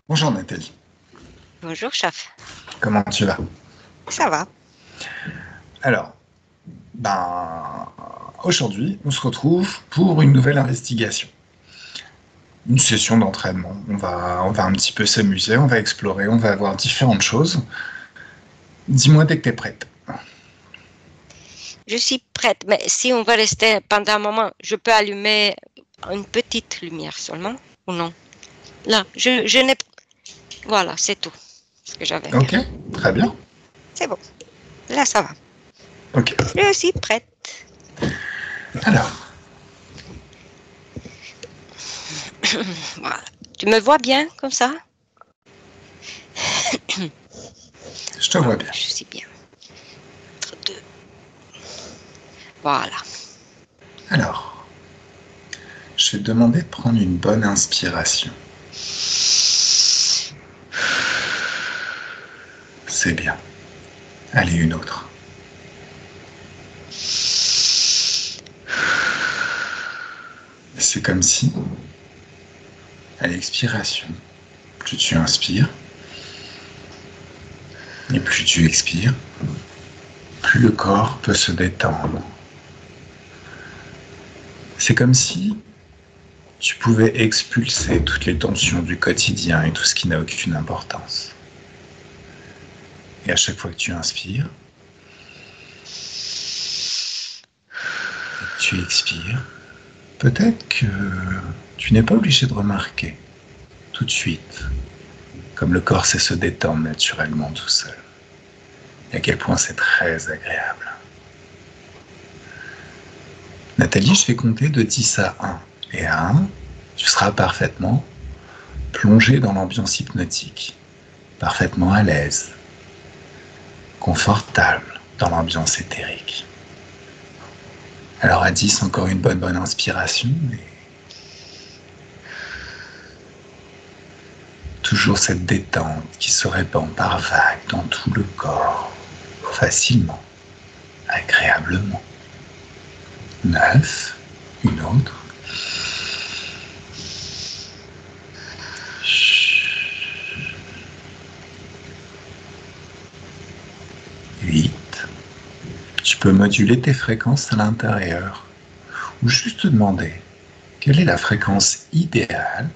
Bonjour Nathalie, Bonjour, chef. comment tu vas? Ça va? Alors, ben, aujourd'hui, on se retrouve pour une nouvelle investigation, une session d'entraînement. On va un petit peu s'amuser, on va explorer, on va voir différentes choses. Dis-moi dès que tu es prête. Je suis prête, mais si on va rester pendant un moment, je peux allumer une petite lumière seulement ou non? Là, je n'ai... Voilà, c'est tout ce que j'avais à Ok, faire. très bien. C'est bon. Là, ça va. Ok, Je suis prête. alors, Voilà. Tu me vois bien comme ça? je te vois bien. Je suis bien. Entre deux. Voilà. Alors, je vais te demander de prendre une bonne inspiration. C'est bien. Allez, une autre. C'est comme si, à l'expiration, plus tu inspires, et plus tu expires, plus le corps peut se détendre. C'est comme si tu pouvais expulser toutes les tensions du quotidien et tout ce qui n'a aucune importance. Et à chaque fois que tu inspires, et que tu expires, peut-être que tu n'es pas obligé de remarquer tout de suite, comme le corps sait se détendre naturellement tout seul, et à quel point c'est très agréable. Nathalie, je vais compter de 10 à 1. Et à 1, tu seras parfaitement plongé dans l'ambiance hypnotique, parfaitement à l'aise, confortable dans l'ambiance éthérique. Alors à 10, encore une bonne inspiration. Et toujours cette détente qui se répand par vagues dans tout le corps, facilement, agréablement. 9, une autre. 8. Tu peux moduler tes fréquences à l'intérieur ou juste te demander quelle est la fréquence idéale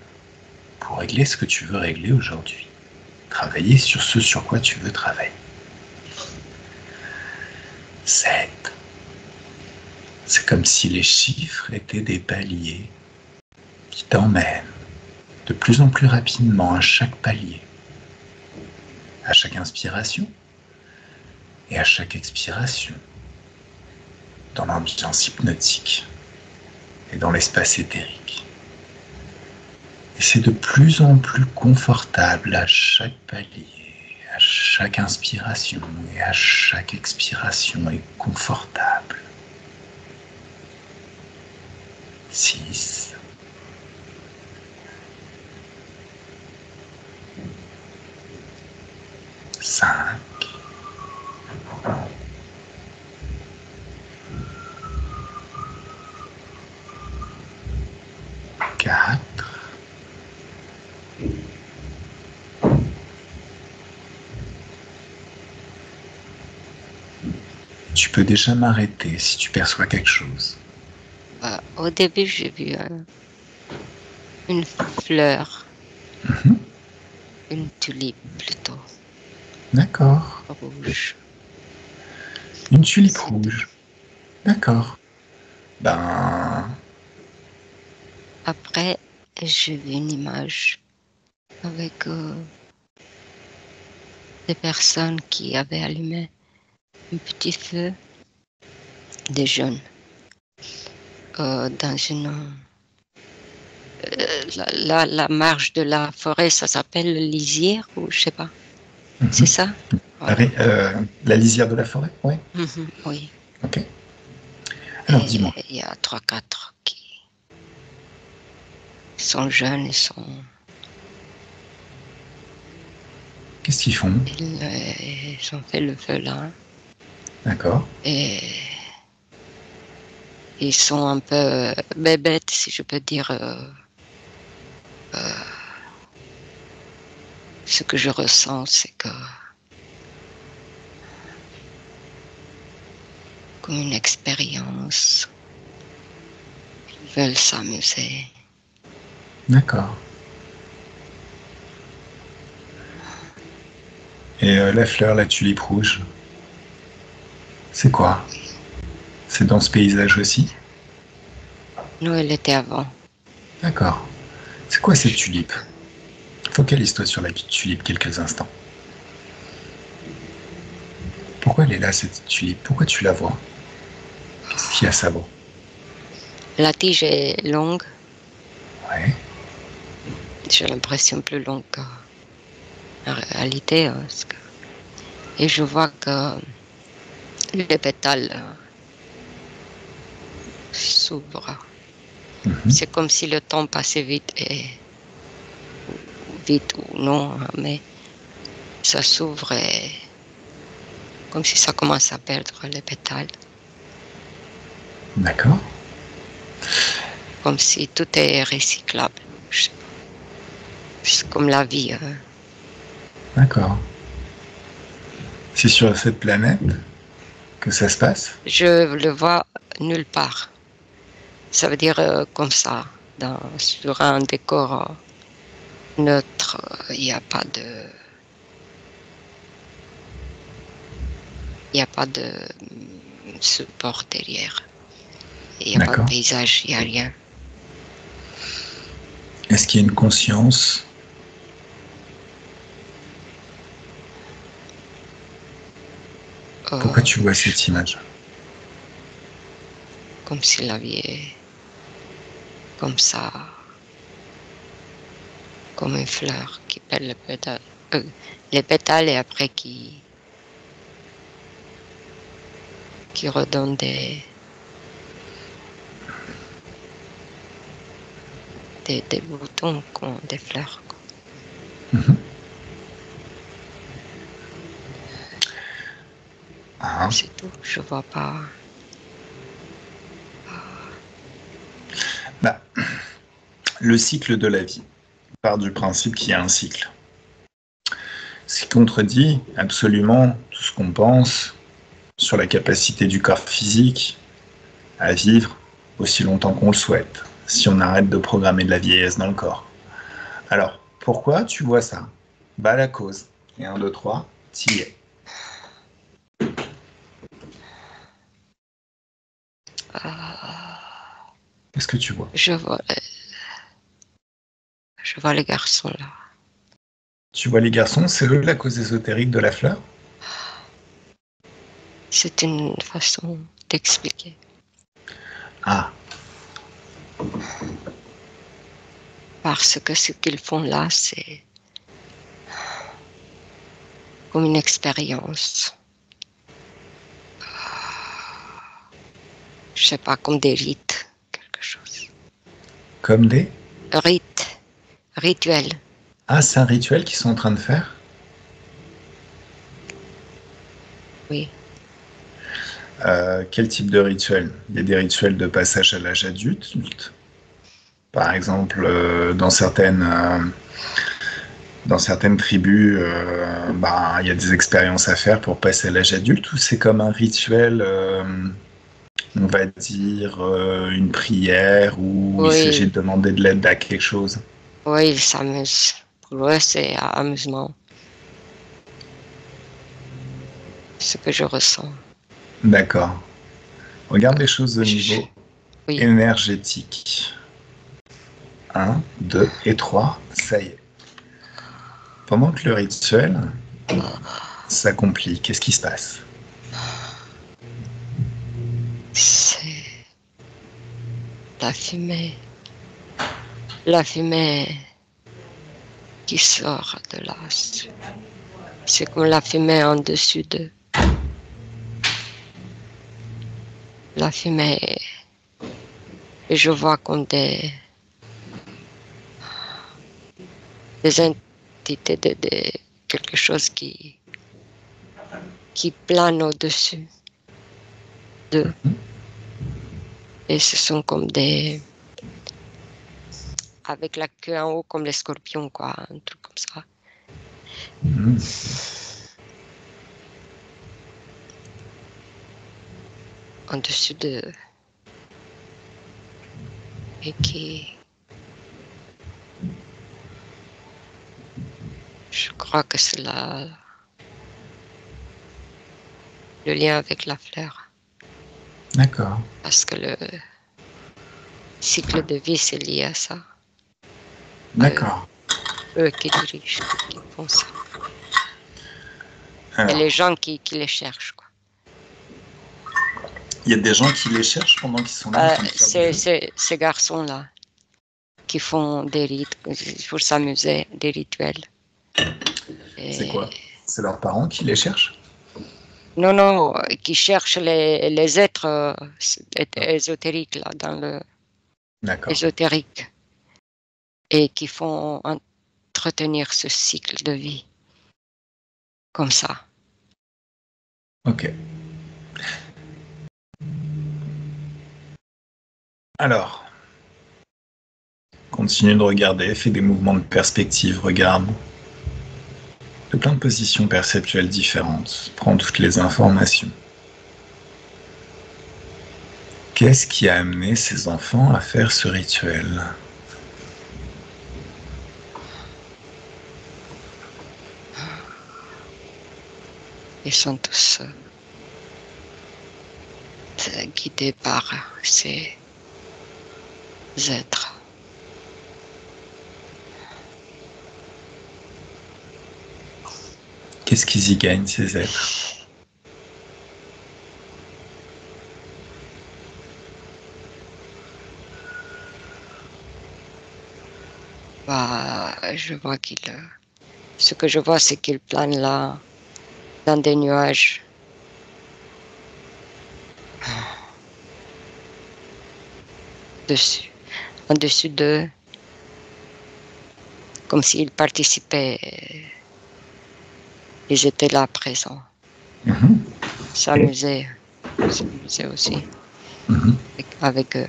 pour régler ce que tu veux régler aujourd'hui. Travailler sur ce sur quoi tu veux travailler. 7. C'est comme si les chiffres étaient des paliers qui t'emmènent de plus en plus rapidement à chaque palier, à chaque inspiration et à chaque expiration, dans l'ambiance hypnotique et dans l'espace éthérique. Et c'est de plus en plus confortable à chaque palier, à chaque inspiration et à chaque expiration est confortable. 6. 5. 4. Tu peux déjà m'arrêter si tu perçois quelque chose. Au début, j'ai vu une fleur, Mhm. une tulipe plutôt, D'accord. rouge. Une tulipe C'est tout. rouge. D'accord. Ben, Après, j'ai vu une image avec des personnes qui avaient allumé un petit feu, des jeunes, dans une... la marge de la forêt, ça s'appelle le lisière ou je sais pas. C'est mhm. ça? Voilà. La lisière de la forêt, oui. Oui. Ok. Alors dis-moi, Et il y a trois, quatre qui sont jeunes, qu'est-ce qu'ils font? ils ont fait le feu là. D'accord. Et ils sont un peu bébêtes, si je peux dire. Ce que je ressens, c'est que comme une expérience, ils veulent s'amuser. D'accord. Et la fleur, la tulipe rouge, c'est quoi? C'est dans ce paysage aussi? Nous, elle était avant. D'accord. C'est quoi cette tulipe? Focalise-toi sur la tulipe quelques instants. Pourquoi elle est là, cette tulipe? Pourquoi tu la vois? Qu'est-ce qu'il y a à savoir? La tige est longue. Ouais. J'ai l'impression plus longue qu'en réalité. Et je vois que les pétales s'ouvrent. C'est comme si le temps passait vite ou non, mais ça s'ouvre et comme si ça commence à perdre les pétales. D'accord. Comme si tout est recyclable. C'est comme la vie. D'accord. C'est sur cette planète que ça se passe? Je le vois nulle part. Ça veut dire comme ça, sur un décor neutre, il n'y a pas de... Il n'y a pas de support derrière. Il n'y a pas de paysage, il n'y a rien. Est-ce qu'il y a une conscience? Pourquoi tu vois cette image? Comme si la vie est comme ça, comme une fleur qui perd les pétales et après qui redonne des boutons, des fleurs. C'est tout, je vois pas. Le cycle de la vie part du principe qu'il y a un cycle. Ce qui contredit absolument tout ce qu'on pense sur la capacité du corps physique à vivre aussi longtemps qu'on le souhaite, si on arrête de programmer de la vieillesse dans le corps. Alors, pourquoi tu vois ça? La cause. Et 1, 2, 3, t'y es. Qu'est-ce que tu vois? Je vois les garçons là. Tu vois les garçons, c'est eux la cause ésotérique de la fleur? C'est une façon d'expliquer. Ah. Parce que ce qu'ils font là, c'est comme une expérience. Je sais pas, comme des rites, quelque chose. Comme des? Rites, rituels. Ah, c'est un rituel qu'ils sont en train de faire? Oui. Quel type de rituel? Il y a des rituels de passage à l'âge adulte. Par exemple, dans certaines tribus, il y a des expériences à faire pour passer à l'âge adulte, ou c'est comme un rituel, on va dire, une prière, où il s'agit de demander de l'aide à quelque chose? Oui, ils s'amusent. Pour eux, c'est amusement. Ce que je ressens. D'accord. Regarde les choses au niveau énergétique. 1, 2 et 3, ça y est. Pendant que le rituel s'accomplit, qu'est-ce qui se passe? C'est la fumée. La fumée qui sort de là. C'est comme la fumée en dessus de... La fumée... Et je vois comme des entités de quelque chose qui plane au-dessus d'eux. Et ce sont comme des... Avec la queue en haut comme les scorpions, quoi, un truc comme ça. Mhm. En dessus de... Et qui... Je crois que c'est le lien avec la fleur. D'accord. Parce que le cycle de vie, c'est lié à ça. D'accord. Eux qui dirigent, qui font ça. Et Alors, les gens qui les cherchent, quoi. il y a des gens qui les cherchent pendant qu'ils sont là en train de faire du jeu. Ces garçons-là qui font des rites pour s'amuser, des rituels. C'est Et... quoi? C'est leurs parents qui les cherchent? Non, non, qui cherchent les êtres ésotériques, là, dans le D'accord. ésotérique, et qui font entretenir ce cycle de vie, comme ça. Ok. Alors, continue de regarder, fais des mouvements de perspective, regarde de plein de positions perceptuelles différentes, prends toutes les informations. Qu'est-ce qui a amené ces enfants à faire ce rituel? Ils sont tous guidés par ces êtres. Qu'est-ce qu'ils y gagnent, ces êtres? Bah, je vois ce que je vois, c'est qu'ils planent là, dans des nuages. Dessus, en-dessus d'eux, comme s'ils participaient, ils étaient là présents, Mhm. s'amusaient aussi Mhm. avec eux.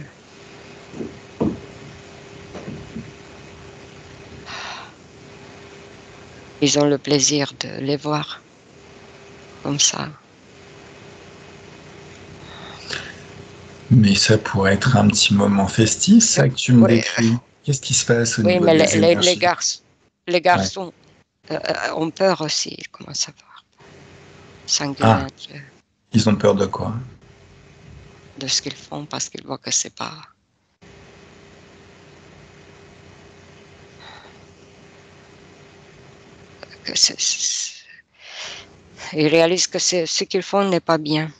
Ils ont le plaisir de les voir comme ça. Mais ça pourrait être un petit moment festif, ça que tu me Oui, décris. Qu'est-ce qui se passe au oui, niveau mais des les énergies? Ouais. garçons ont peur aussi, ils commencent à s'engueuler Ah, entre eux ils ont peur de quoi? de ce qu'ils font parce qu'ils voient que c'est pas... que ils réalisent que ce qu'ils font n'est pas bien.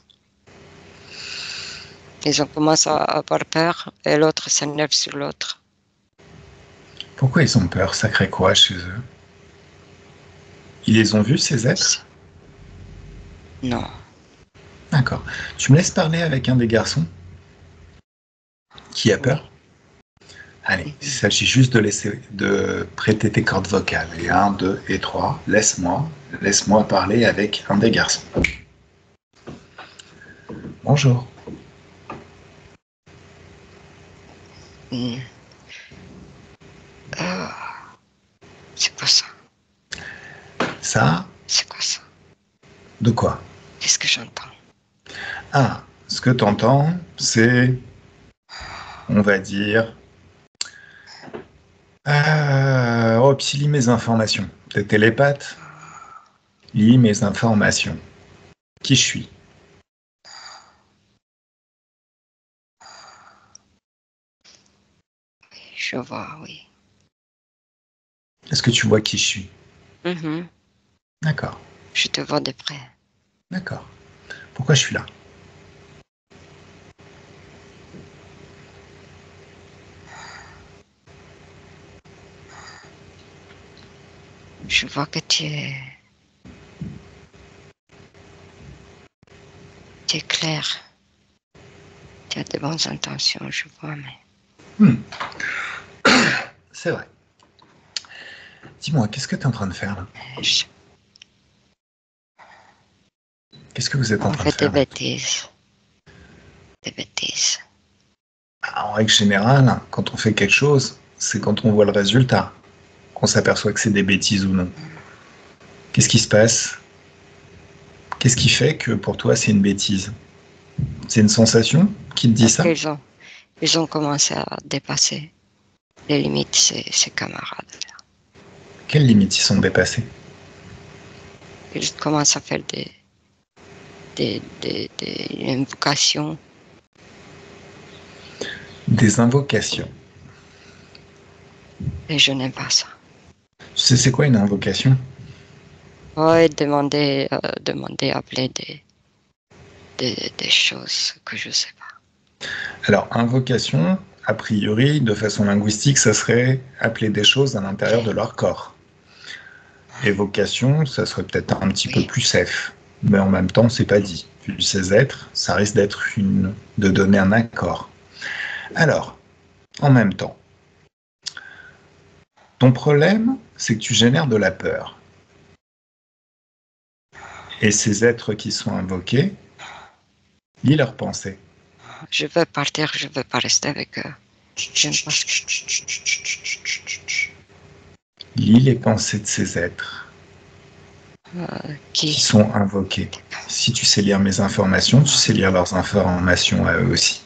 Ils ont commencé à avoir peur et l'autre s'énerve sur l'autre. Pourquoi ils ont peur? Ça crée quoi chez eux? Ils les ont vus, ces êtres? Non. D'accord. Tu me laisses parler avec un des garçons qui a Oui. peur? Allez, il s'agit juste de prêter tes cordes vocales. Et 1, 2 et 3, laisse-moi parler avec un des garçons. Bonjour. Mm. C'est quoi ça? Ça, C'est quoi ça? de quoi? Qu'est-ce que j'entends? Ah, ce que tu entends, c'est, on va dire, oh, puis lis mes informations. T'es télépathe? Lis mes informations. Qui je suis? Je vois, oui. Est-ce que tu vois qui je suis? Mhm. D'accord, Je te vois de près. d'accord. Pourquoi je suis là? Je vois que tu es clair. Tu as de bonnes intentions, je vois, mais... C'est vrai. Dis-moi, qu'est-ce que tu es en train de faire là? Je... Qu'est-ce que vous êtes en On train de fait des faire là? bêtises. Des bêtises. En règle générale, quand on fait quelque chose, c'est quand on voit le résultat qu'on s'aperçoit que c'est des bêtises ou non. Qu'est-ce qui se passe? Qu'est-ce qui fait que pour toi c'est une bêtise? C'est une sensation qui te dit Parce ça? qu'ils ont commencé à dépasser les limites, ces camarades. Quelles limites ils sont dépassées? Ils commencent à faire des invocations. Des invocations. Et je n'aime pas ça. Tu sais c'est quoi une invocation? Ouais, demander, appeler des choses que je sais pas. Alors, invocation, a priori, de façon linguistique, ça serait appeler des choses à l'intérieur de leur corps. Évocation, ça serait peut-être un petit peu plus safe, mais en même temps, c'est pas dit. Vu ces êtres, ça risque d'être de donner un accord. Alors, en même temps, ton problème, c'est que tu génères de la peur. Et ces êtres qui sont invoqués, lis leurs pensées. Je veux partir, je veux pas rester avec eux. J'aime pas. Lis les pensées de ces êtres qui sont invoqués. Si tu sais lire mes informations, tu sais lire leurs informations à eux aussi.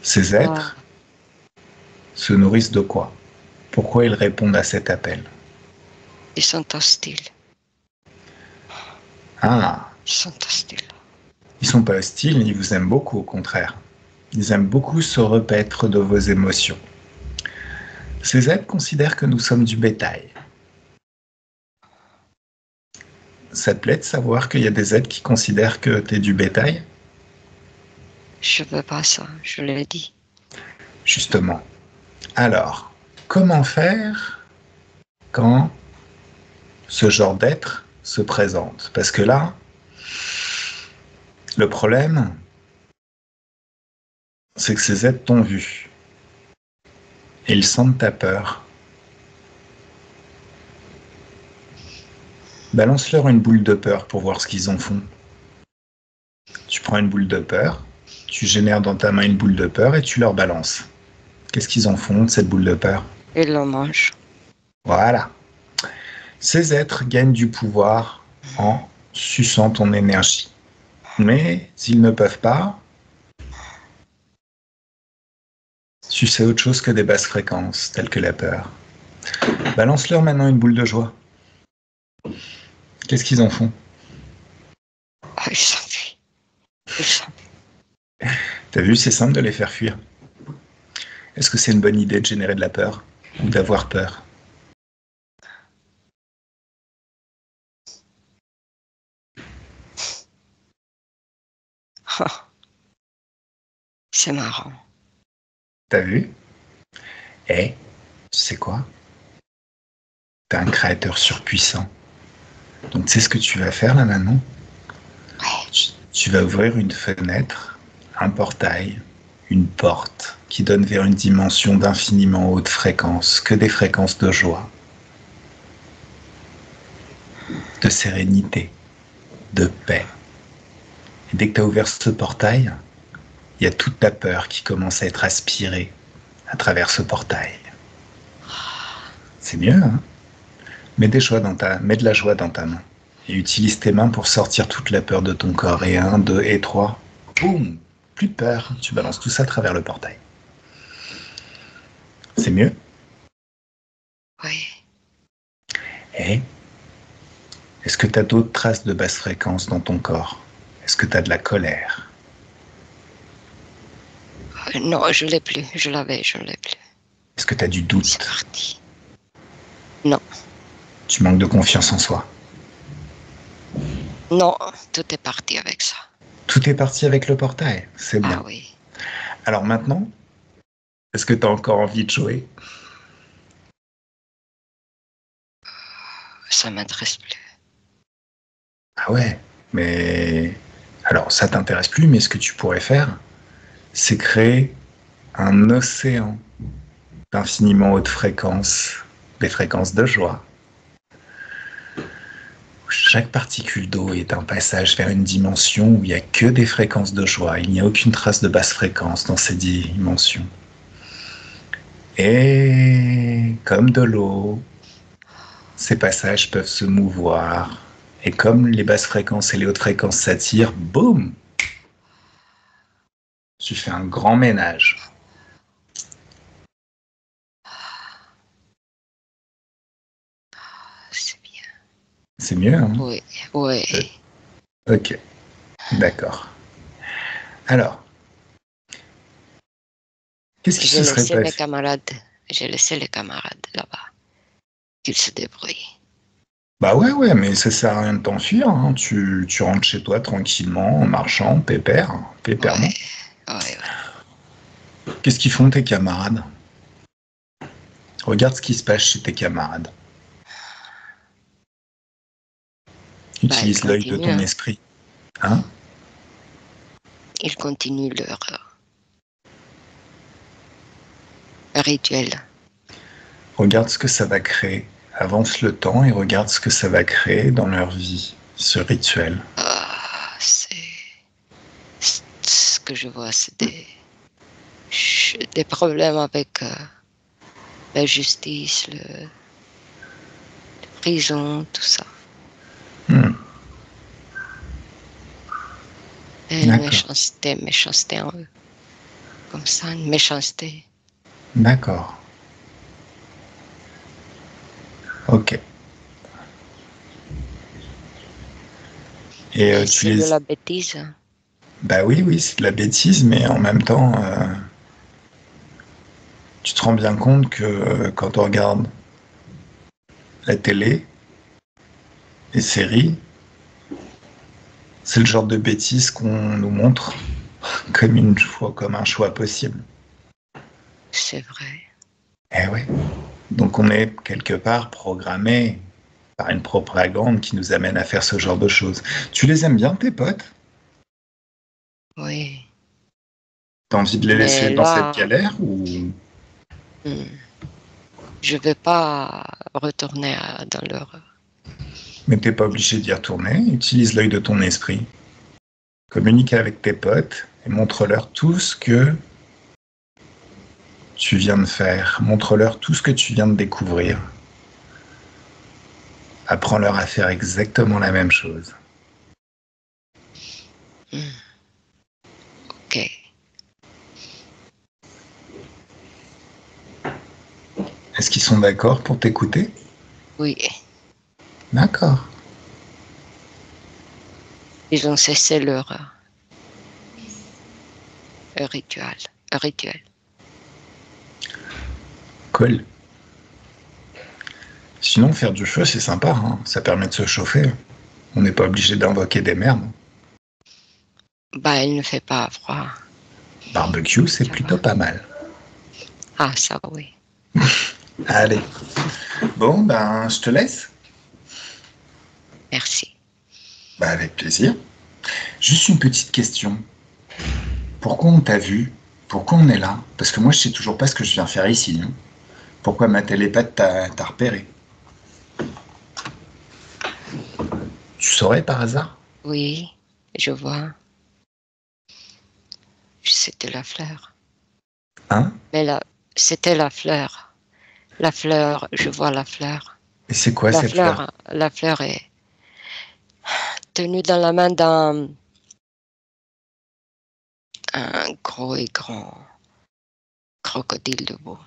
Ces êtres se nourrissent de quoi? Pourquoi ils répondent à cet appel? Ils sont hostiles. Ah, ils sont hostiles. Ils sont pas hostiles, ils vous aiment beaucoup, au contraire. Ils aiment beaucoup se repaître de vos émotions. Ces êtres considèrent que nous sommes du bétail. Ça te plaît de savoir qu'il y a des êtres qui considèrent que tu es du bétail? Je veux pas ça, je l'ai dit. Justement. Alors, comment faire quand ce genre d'être se présente? Parce que là, le problème, c'est que ces êtres t'ont vu. Et ils sentent ta peur. Balance-leur une boule de peur pour voir ce qu'ils en font. Tu prends une boule de peur, tu génères dans ta main une boule de peur et tu leur balances. Qu'est-ce qu'ils en font de cette boule de peur? Ils la mangent. Voilà. Ces êtres gagnent du pouvoir en suçant ton énergie. Mais s'ils ne peuvent pas, sucer autre chose que des basses fréquences, telles que la peur. Balance-leur maintenant une boule de joie. Qu'est-ce qu'ils en font? Ils s'enfuient. T'as vu, c'est simple de les faire fuir. Est-ce que c'est une bonne idée de générer de la peur ou d'avoir peur? Oh. C'est marrant. T'as vu? Et, tu sais quoi? T'es un créateur surpuissant. Donc, tu sais ce que tu vas faire là maintenant? Tu vas ouvrir une fenêtre, un portail, une porte qui donne vers une dimension d'infiniment haute fréquence, que des fréquences de joie, de sérénité, de paix. Et dès que tu as ouvert ce portail, il y a toute ta peur qui commence à être aspirée à travers ce portail. C'est mieux, hein? Mets de la joie dans ta main. Et utilise tes mains pour sortir toute la peur de ton corps. Et 1, 2 et 3. Boum! Plus de peur. Tu balances tout ça à travers le portail. C'est mieux? Oui. Et est-ce que tu as d'autres traces de basse fréquence dans ton corps? Est-ce que tu as de la colère? Non, je l'ai plus. Je l'avais, je ne l'ai plus. Est-ce que tu as du doute? C'est parti. Non. Tu manques de confiance en soi? Non, tout est parti avec ça. Tout est parti avec le portail, c'est bien. Ah oui. Alors maintenant, est-ce que tu as encore envie de jouer? Ça m'intéresse plus. Ah ouais, mais... Alors, ça t'intéresse plus, mais ce que tu pourrais faire, c'est créer un océan d'infiniment haute fréquence, des fréquences de joie. Chaque particule d'eau est un passage vers une dimension où il n'y a que des fréquences de joie. Il n'y a aucune trace de basse fréquence dans ces dimensions. Et comme de l'eau, ces passages peuvent se mouvoir. Et comme les basses fréquences et les hautes fréquences s'attirent, boum, tu fais un grand ménage. C'est bien. C'est mieux, hein? Oui, oui. Ok, d'accord. Alors, qu'est-ce qui se serait passé? J'ai laissé les camarades là-bas, qu'ils se débrouillent. Bah ouais, mais ça sert à rien de t'enfuir, hein. Tu rentres chez toi tranquillement, en marchant, pépèrement. Ouais. Qu'est-ce qu'ils font tes camarades? Regarde ce qui se passe chez tes camarades. Ils Utilise l'œil de continuent, ton hein. esprit. Hein? Ils continuent leur rituel. Regarde ce que ça va créer. Avance le temps et regarde ce que ça va créer dans leur vie, ce rituel. Ce que je vois, c'est des problèmes avec la justice, la prison, tout ça. Et une méchanceté en eux. Comme ça, une méchanceté. D'accord. Ok. Et tu c'est de la bêtise. Bah oui, c'est de la bêtise, mais en même temps, tu te rends bien compte que quand on regarde la télé, les séries, c'est le genre de bêtises qu'on nous montre comme un choix possible. C'est vrai. Eh ouais. Donc on est quelque part programmé par une propagande qui nous amène à faire ce genre de choses. Tu les aimes bien, tes potes? Oui. T'as envie de les laisser dans cette galère ou... Je ne vais pas retourner dans leur... Mais t'es pas obligé d'y retourner. Utilise l'œil de ton esprit. Communique avec tes potes et montre-leur tout ce que tu viens de faire. Montre-leur tout ce que tu viens de découvrir. Apprends-leur à faire exactement la même chose. Ok. Est-ce qu'ils sont d'accord pour t'écouter? Oui. D'accord. Ils ont cessé leur rituel. Cool. Sinon, faire du feu, c'est sympa. Hein. Ça permet de se chauffer. On n'est pas obligé d'invoquer des merdes. Il ne fait pas froid. Barbecue, c'est plutôt pas mal. Ah, ça oui. Allez. Bon, je te laisse. Merci. Avec plaisir. Juste une petite question. Pourquoi on t'a vu? Pourquoi on est là? Parce que moi, je sais toujours pas ce que je viens faire ici. Hein. Pourquoi ma télépathe t'a repéré? Tu saurais par hasard? Oui, je vois. C'était la fleur. Hein? Mais là, c'était la fleur. La fleur, je vois la fleur. Et c'est quoi cette fleur? La fleur est tenue dans la main d'un gros et grand crocodile debout.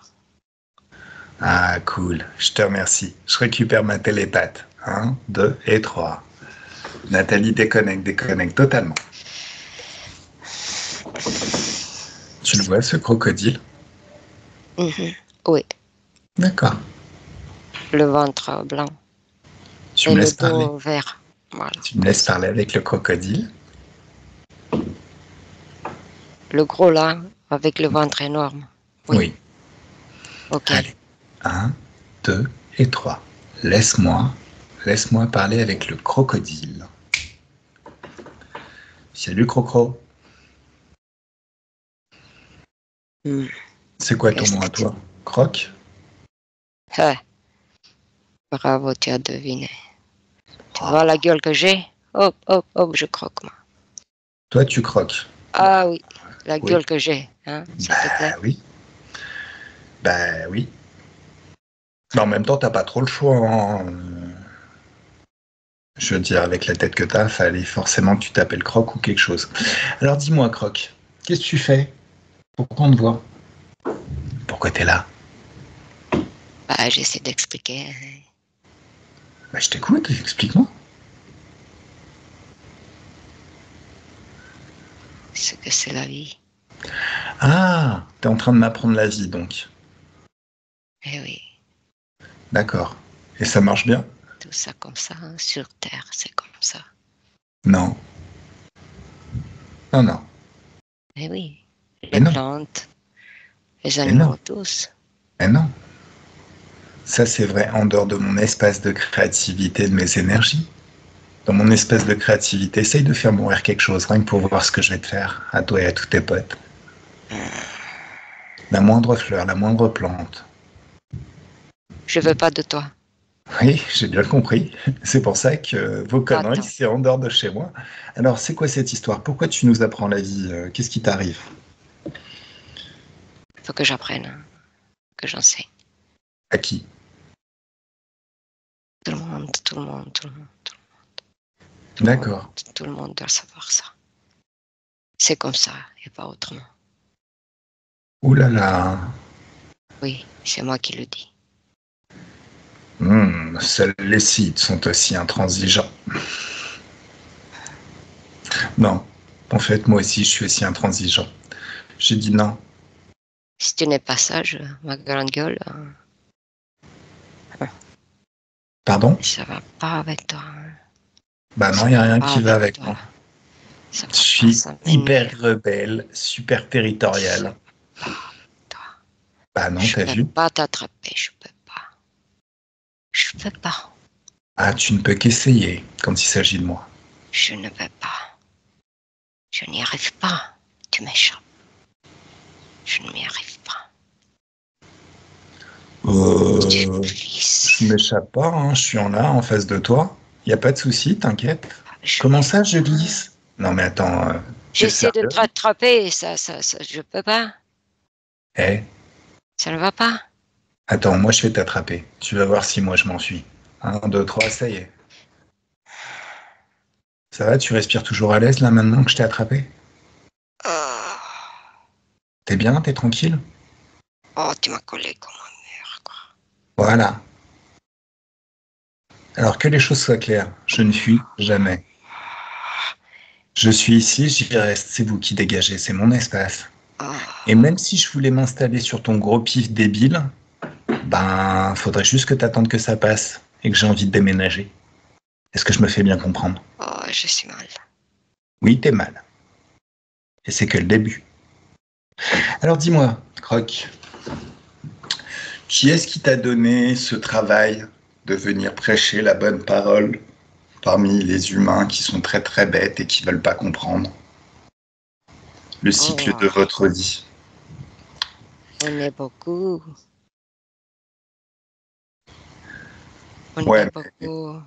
Ah, cool. Je te remercie. Je récupère ma télépathe. 1, 2 et 3. Nathalie déconnecte totalement. Tu le vois, ce crocodile? Oui. D'accord. Le ventre blanc. Tu Et me le laisses parler? dos vert. Voilà. Tu me laisses parler avec le crocodile? Le gros là, avec le ventre énorme. Oui. Ok. Allez. 1, 2 et 3. Laisse-moi parler avec le crocodile. Salut Crocro. C'est quoi ton nom à toi? Croc? Bravo, tu as deviné. Tu vois la gueule que j'ai? Hop, je croque moi. Toi, tu croques. Ah oui, la gueule que j'ai, hein, s'il te plaît. Oui. Oui. Mais en même temps, t'as pas trop le choix, hein. Je veux dire, avec la tête que t'as, fallait forcément que tu t'appelles Croc ou quelque chose. Alors dis-moi, Croc, qu'est-ce que tu fais? Pourquoi on te voit? Pourquoi t'es là? Bah, j'essaie d'expliquer Bah, je t'écoute, explique-moi. ce que c'est la vie. Ah, t'es en train de m'apprendre la vie, donc. Eh oui, D'accord. Et ça marche bien? tout ça comme ça, hein, sur Terre, c'est comme ça. Non. Non, non. Eh oui, Mais les non. plantes, les Mais non. animaux, tous. Mais non. Ça, c'est vrai en dehors de mon espace de créativité, de mes énergies. Dans mon espace de créativité, essaye de faire mourir quelque chose, rien que pour voir ce que je vais te faire, à toi et à tous tes potes. La moindre fleur, la moindre plante. Je veux pas de toi. Oui, j'ai bien compris. C'est pour ça que vos conneries, Attends, c'est en dehors de chez moi. Alors, c'est quoi cette histoire? Pourquoi tu nous apprends la vie? Qu'est-ce qui t'arrive? faut que j'apprenne, hein, que j'enseigne. À qui? Tout le monde, tout le monde, tout le monde, D'accord. tout le monde doit savoir ça. C'est comme ça et pas autrement. Ouh là là. Oui, c'est moi qui le dis. Seuls les Sith sont aussi intransigeants. Non, en fait, moi aussi, je suis aussi intransigeant. J'ai dit non. Si tu n'es pas sage, ma grande gueule, Pardon? ça va pas avec toi. Bah non, Ça il n'y a va rien pas qui va avec avec toi. moi. Ça Je va pas, suis ça hyper m'énerve. rebelle, super territorial. Pas, toi. Bah non, Je t'as peux vu? pas t'attraper, je peux pas. Je peux pas. Ah, tu ne peux qu'essayer quand il s'agit de moi. Je ne peux pas. Je n'y arrive pas. Tu m'échappes. Je ne m'y arrive pas. Je Fils. m'échappe pas, hein, je suis en là, en face de toi. Il n'y a pas de souci, t'inquiète. Je Comment n'arrive ça, je pas. glisse? Non mais attends, t'es J'essaie de sérieux? te rattraper, je peux pas. Eh, Ça ne va pas. attends, moi je vais t'attraper. Tu vas voir si moi je m'enfuis. Un, deux, trois, ça y est. Ça va, tu respires toujours à l'aise là maintenant que je t'ai attrapé? Oh, T'es bien, t'es tranquille? oh, tu m'as collé comme un mur, quoi. Voilà. Alors que les choses soient claires, je ne fuis jamais. Je suis ici, j'y reste, c'est vous qui dégagez, c'est mon espace. Oh, Et même si je voulais m'installer sur ton gros pif débile, ben, faudrait juste que t'attendes que ça passe et que j'ai envie de déménager. Est-ce que je me fais bien comprendre? oh, je suis mal. Oui, t'es mal. Et c'est que le début. Alors dis-moi, Croc, qui est-ce qui t'a donné ce travail de venir prêcher la bonne parole parmi les humains qui sont très très bêtes et qui veulent pas comprendre le cycle Oh, de votre vie? on est beaucoup. On Ouais, est beaucoup.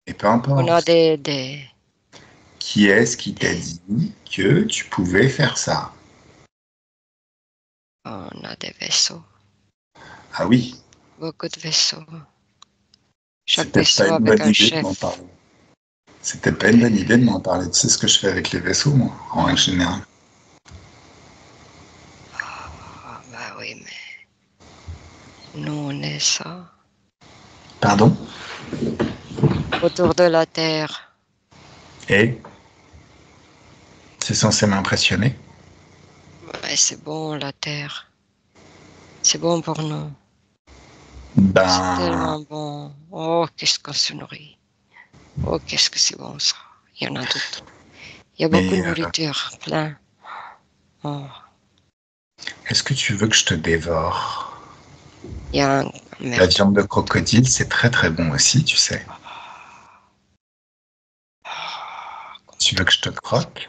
mais peu On a importe. des... Qui est-ce qui t'a dit que tu pouvais faire ça? On a des vaisseaux. Ah oui, Beaucoup de vaisseaux. c'est Chaque peut-être pas vaisseau une avec bonne un idée de m'en chef. parler. C'est peut-être pas une bonne idée de m'en parler. Tu sais ce que je fais avec les vaisseaux, moi, en règle générale. Ah, bah oui, mais nous, on est ça. Pardon? Autour de la Terre. Et c'est censé m'impressionner. Ouais, c'est bon, la Terre. C'est bon pour nous. C'est Ben, tellement bon. Oh, qu'est-ce qu'on se nourrit. Oh, qu'est-ce que c'est bon, ça. Il y en a d'autres. Il y a beaucoup mais de nourriture, plein. Oh, est-ce que tu veux que je te dévore? il y a un... La Merde. viande de crocodile, c'est très très bon aussi, tu sais. Tu veux que je te croque?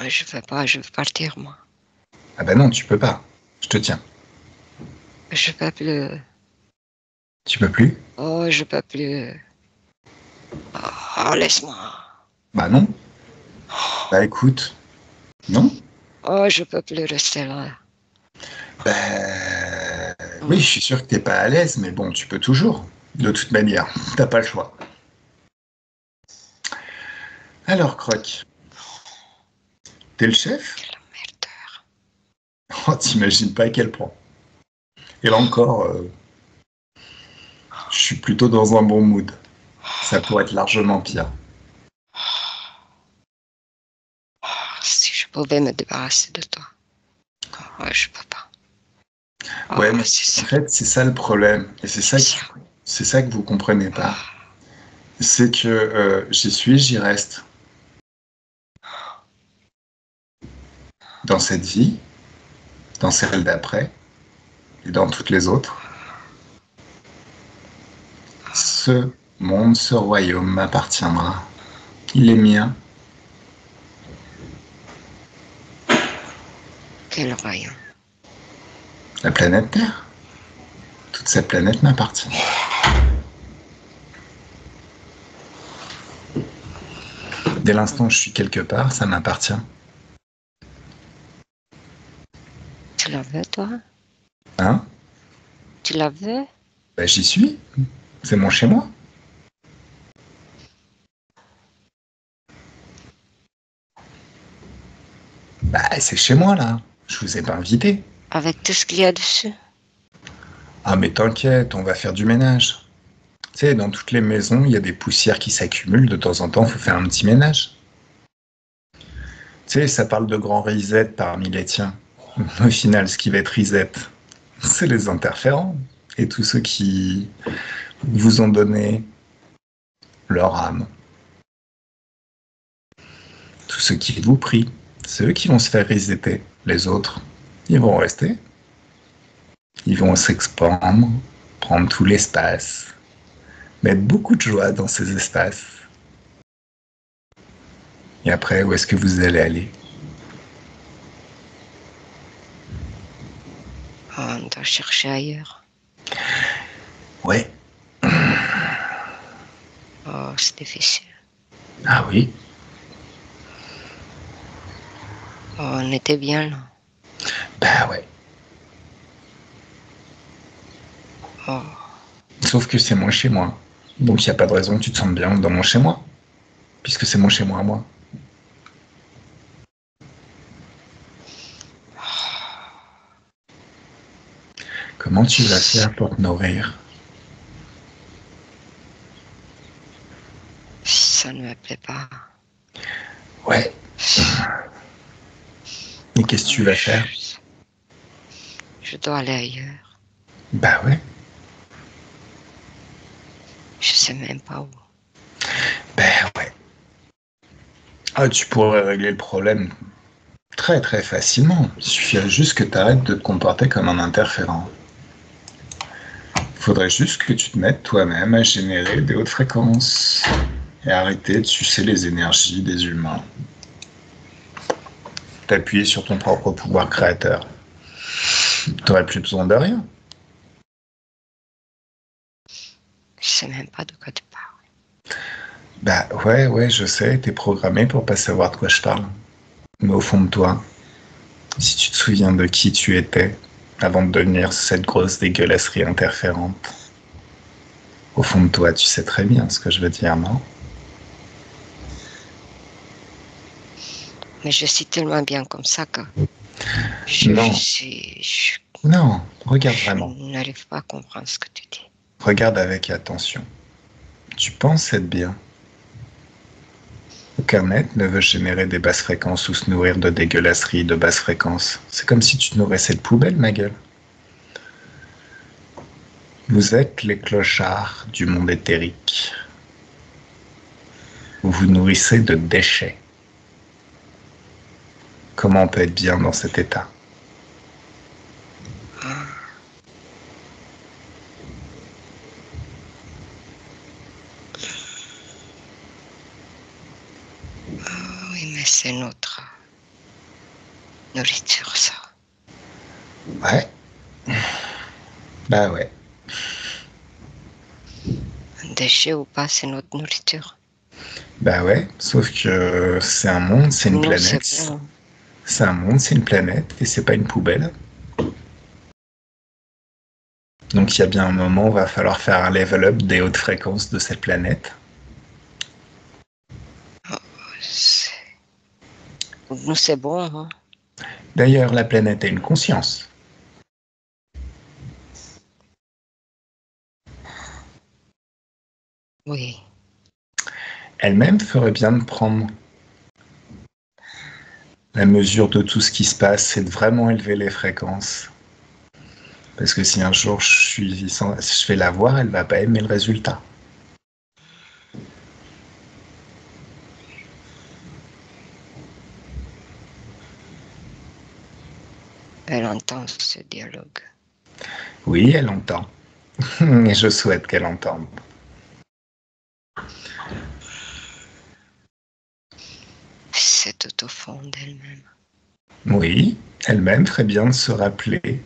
Je veux pas, je veux partir, moi. Ah ben non, tu peux pas. Je te tiens. Je peux plus. Tu peux plus? Oh, je peux plus. Oh, laisse-moi. Bah non. Bah écoute, non. Oh, je peux plus rester là. Bah, Oui, je suis sûr que t'es pas à l'aise, mais bon, tu peux toujours. De toute manière, t'as pas le choix. Alors, Croc, t'es le chef? Quelle merdeur. Oh, t'imagines pas à quel point. Et là encore, je suis plutôt dans un bon mood. Ça pourrait être largement pire. Si je pouvais me débarrasser de toi. Ouais, je peux pas. Ouais, mais C'est en ça. fait, c'est ça le problème. Et C'est ça. c'est ça que vous comprenez pas. C'est que j'y suis, j'y reste. Dans cette vie, dans celle d'après, et dans toutes les autres. Ce monde, ce royaume m'appartiendra. Il est mien. Quel royaume. La planète Terre. Toute cette planète m'appartient. Dès l'instant où je suis quelque part, ça m'appartient. Tu la veux, toi? Hein? Tu la veux? Ben, j'y suis. C'est mon chez-moi. Bah, c'est chez moi, là. Je vous ai pas invité. Avec tout ce qu'il y a dessus? Ah, mais t'inquiète, on va faire du ménage. Tu sais, dans toutes les maisons, il y a des poussières qui s'accumulent. De temps en temps, il faut faire un petit ménage. Tu sais, ça parle de grand reset parmi les tiens. Au final, ce qui va être reset, c'est les interférents. Et tous ceux qui vous ont donné leur âme. Tous ceux qui vous prient. C'est eux qui vont se faire resetter. Les autres, ils vont rester. Ils vont s'expandre, prendre tout l'espace, mettre beaucoup de joie dans ces espaces. Et après, où est-ce que vous allez aller? Oh, on doit chercher ailleurs. Ouais. Oh, c'est difficile. Ah oui. Oh, on était bien là. Bah ouais. Oh, Sauf que c'est mon chez moi. Donc il n'y a pas de raison que tu te sentes bien dans mon chez moi. Puisque c'est mon chez moi à moi. Comment tu vas faire pour te nourrir? ça ne me plaît pas. Ouais. Et qu'est-ce que tu vas faire? Je dois aller ailleurs. Bah ouais. Je sais même pas où. Bah ouais. Ah, tu pourrais régler le problème très très facilement. Il suffirait juste que tu arrêtes de te comporter comme un interférent. Faudrait juste que tu te mettes toi-même à générer des hautes fréquences et arrêter de sucer les énergies des humains. T'appuyer sur ton propre pouvoir créateur. T'aurais plus besoin de rien. Je sais même pas de quoi tu parles. Bah ouais, je sais, t'es programmé pour pas savoir de quoi je parle. Mais au fond de toi, si tu te souviens de qui tu étais avant de devenir cette grosse dégueulasserie interférente, au fond de toi, tu sais très bien ce que je veux dire, non? Mais je suis tellement bien comme ça que Non. Non, regarde vraiment. Je n'arrive pas à comprendre ce que tu dis. Regarde avec attention. Tu penses être bien. Aucun être ne veut générer des basses fréquences ou se nourrir de dégueulasseries de basses fréquences. C'est comme si tu te nourrissais de poubelle, ma gueule. Vous êtes les clochards du monde éthérique. Vous vous nourrissez de déchets. Comment on peut être bien dans cet état? Oui, mais c'est notre nourriture, ça. Ouais. Bah ouais. Un déchet ou pas, c'est notre nourriture. Bah ouais, sauf que c'est un monde, c'est une planète. C'est un monde, c'est une planète, et c'est pas une poubelle. Donc il y a bien un moment où il va falloir faire un level up des hautes fréquences de cette planète. Nous, c'est bon. Hein? D'ailleurs, la planète a une conscience. Oui. Elle-même ferait bien de prendre la mesure de tout ce qui se passe et de vraiment élever les fréquences. Parce que si un jour je vais la voir, elle va pas aimer le résultat. Elle entend ce dialogue. Oui, elle entend. Et je souhaite qu'elle entende. C'est tout au fond d'elle-même. Oui, elle-même ferait bien de se rappeler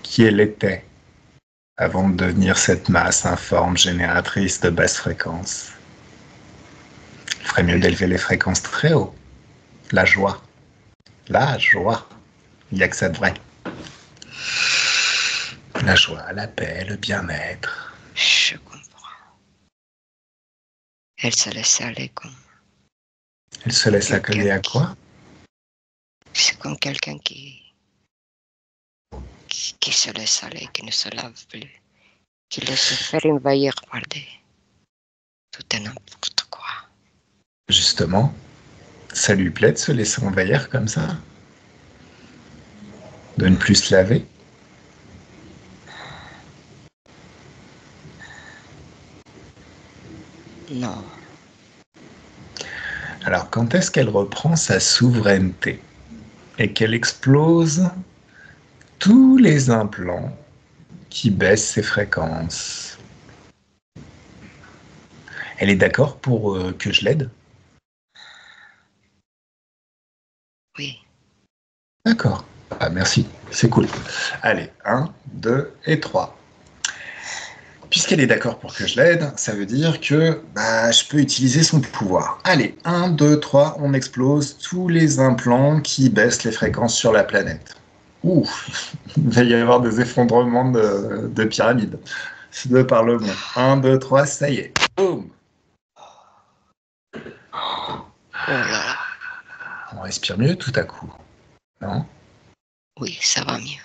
qui elle était avant de devenir cette masse informe génératrice de basse fréquence. Il ferait mieux d'élever les fréquences très haut. La joie. La joie. Il n'y a que ça de vrai. La joie, la paix, le bien-être. Je comprends. Elle se laisse aller comme... Elle se laisse accoler à quoi? C'est comme quelqu'un qui se laisse aller, qui ne se lave plus, qui laisse se faire envahir par tout et n'importe quoi. Justement, ça lui plaît de se laisser envahir comme ça? De ne plus se laver? Non. Alors, quand est-ce qu'elle reprend sa souveraineté et qu'elle explose tous les implants qui baissent ses fréquences? Elle est d'accord pour que je l'aide? Oui. D'accord. Ah, merci, c'est cool. Allez, 1, 2 et 3. Puisqu'elle est d'accord pour que je l'aide, ça veut dire que je peux utiliser son pouvoir. Allez, 1, 2, 3, on explose tous les implants qui baissent les fréquences sur la planète. Ouh, il va y avoir des effondrements de pyramides. De par le monde. 1, 2, 3, ça y est. Boum. Oh là là. On respire mieux tout à coup, non? Oui, ça va mieux.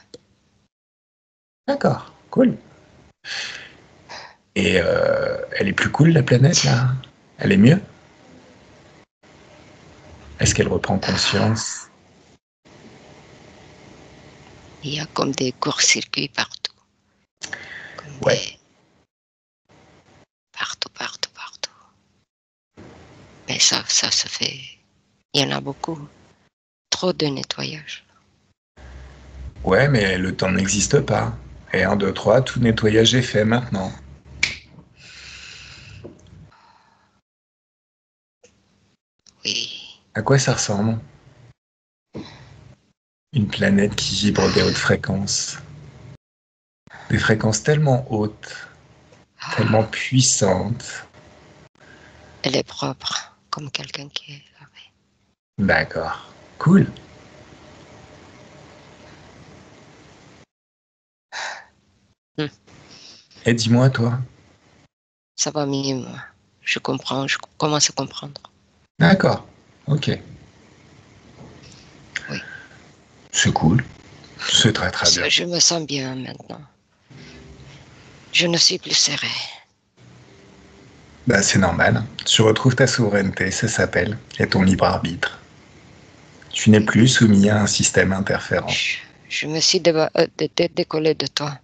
D'accord, cool. Et elle est plus cool, la planète, là? Elle est mieux? Est-ce qu'elle reprend conscience? Il y a comme des courts-circuits partout. Comme Ouais. Partout. Mais ça se fait. Il y en a beaucoup. Trop de nettoyage. Ouais, mais le temps n'existe pas. Et 1, 2, 3, tout nettoyage est fait maintenant. Oui. À quoi ça ressemble? Une planète qui vibre des hautes fréquences. Des fréquences tellement hautes, tellement puissantes. Elle est propre, comme quelqu'un qui est lavé. D'accord. Cool. Et dis-moi, toi. Ça va mieux, moi. Je comprends, je commence à comprendre. D'accord. Ok. Oui. C'est cool. C'est très très bien. Je me sens bien maintenant. Je ne suis plus serrée. C'est normal. Tu retrouves ta souveraineté, ça s'appelle, et ton libre arbitre. Tu n'es plus soumis à un système interférent. Je me suis décollée de toi.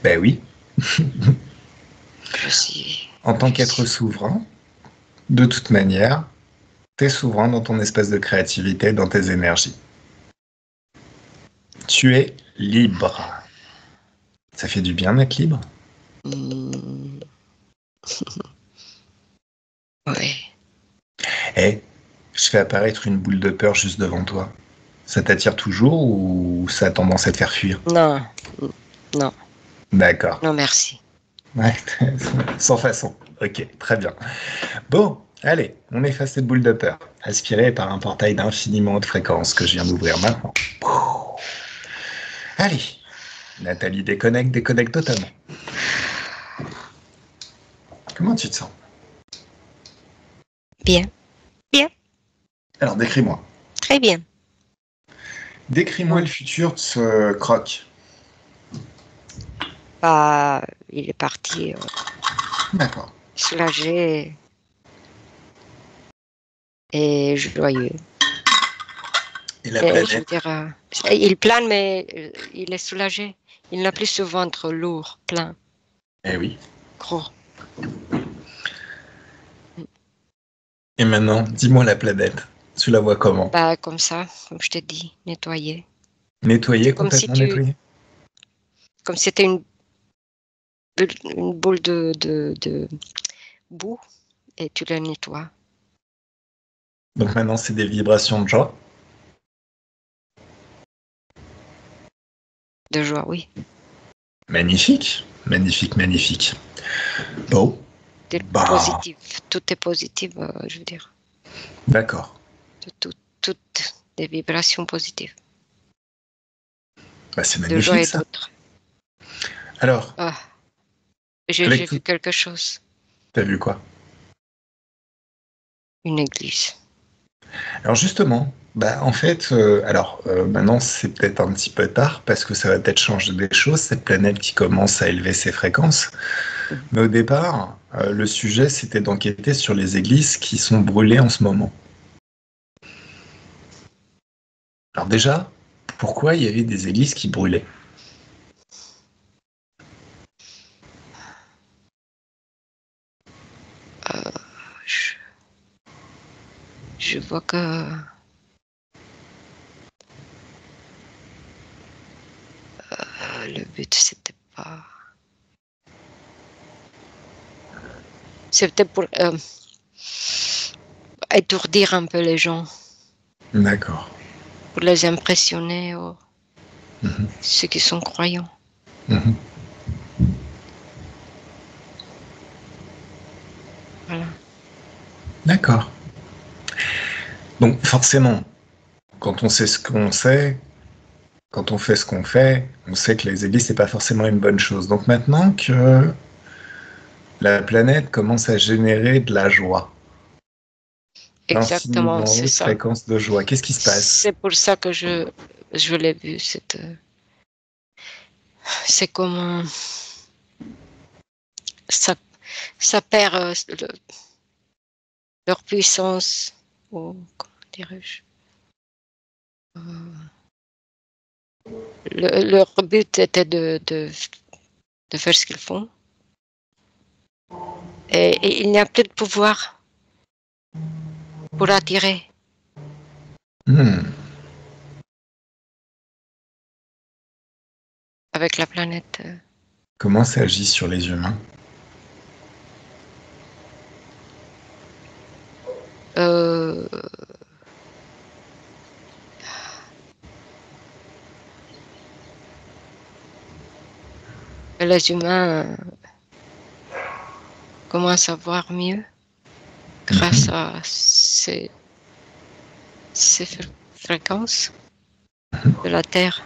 Ben oui. Je suis... En tant qu'être souverain, de toute manière, t'es souverain dans ton espace de créativité, dans tes énergies. Tu es libre. Ça fait du bien d'être libre? Oui. Eh, je fais apparaître une boule de peur juste devant toi. Ça t'attire toujours ou ça a tendance à te faire fuir? Non. D'accord. Non, merci. Ouais, sans façon. Ok, très bien. Bon, allez, on efface cette boule de peur, aspirée par un portail d'infiniment haute fréquence que je viens d'ouvrir maintenant. Allez, Nathalie déconnecte totalement. Comment tu te sens? Bien. Bien. Alors, décris-moi. Très bien. Décris-moi le futur de ce croc. Bah, il est parti D'accord. soulagé et joyeux. Et la Et je veux planète? dire, il plane, mais il est soulagé. Il n'a plus ce ventre lourd, plein, Eh oui. gros. Et maintenant, dis-moi la planète. Tu la vois comment? Bah, comme ça, comme je t'ai dit, nettoyé. Nettoyée, Comme si complètement nettoyée? comme si c'était une boule de boue et tu la nettoies. Donc maintenant, c'est des vibrations de joie. De joie, oui. Magnifique, magnifique, magnifique. Bon, C'est bah, positif. Tout est positif, je veux dire. d'accord. Toutes des vibrations positives. Bah, c'est De joie magnifique et ça. d'autres. Alors, Ah, j'ai avec vu tout, quelque chose. t'as vu quoi? Une église. Alors justement, bah en fait, maintenant c'est peut-être un petit peu tard parce que ça va peut-être changer des choses, cette planète qui commence à élever ses fréquences. Mhm. Mais au départ, le sujet c'était d'enquêter sur les églises qui sont brûlées en ce moment. Alors déjà, pourquoi il y avait des églises qui brûlaient? Euh, je, je vois que le but, c'était pas. C'était pour étourdir un peu les gens, D'accord. pour les impressionner, Mhm. ceux qui sont croyants. Mhm. Voilà. D'accord. Donc forcément, quand on sait ce qu'on sait, quand on fait ce qu'on fait, on sait que les églises c'est pas forcément une bonne chose. Donc maintenant que la planète commence à générer de la joie, Exactement, d'infiniment c'est haute ça. fréquence de joie. Qu'est-ce qui se passe? C'est pour ça que je l'ai vu. C'est comme ça, ça perd leur puissance, ou comment dirais-je. Euh, leur but était de faire ce qu'ils font. Et il n'y a plus de pouvoir pour attirer Hmm. avec la planète. Comment ça agit sur les humains? Euh, les humains commencent à voir mieux grâce Mhm. à ces fréquences de la Terre.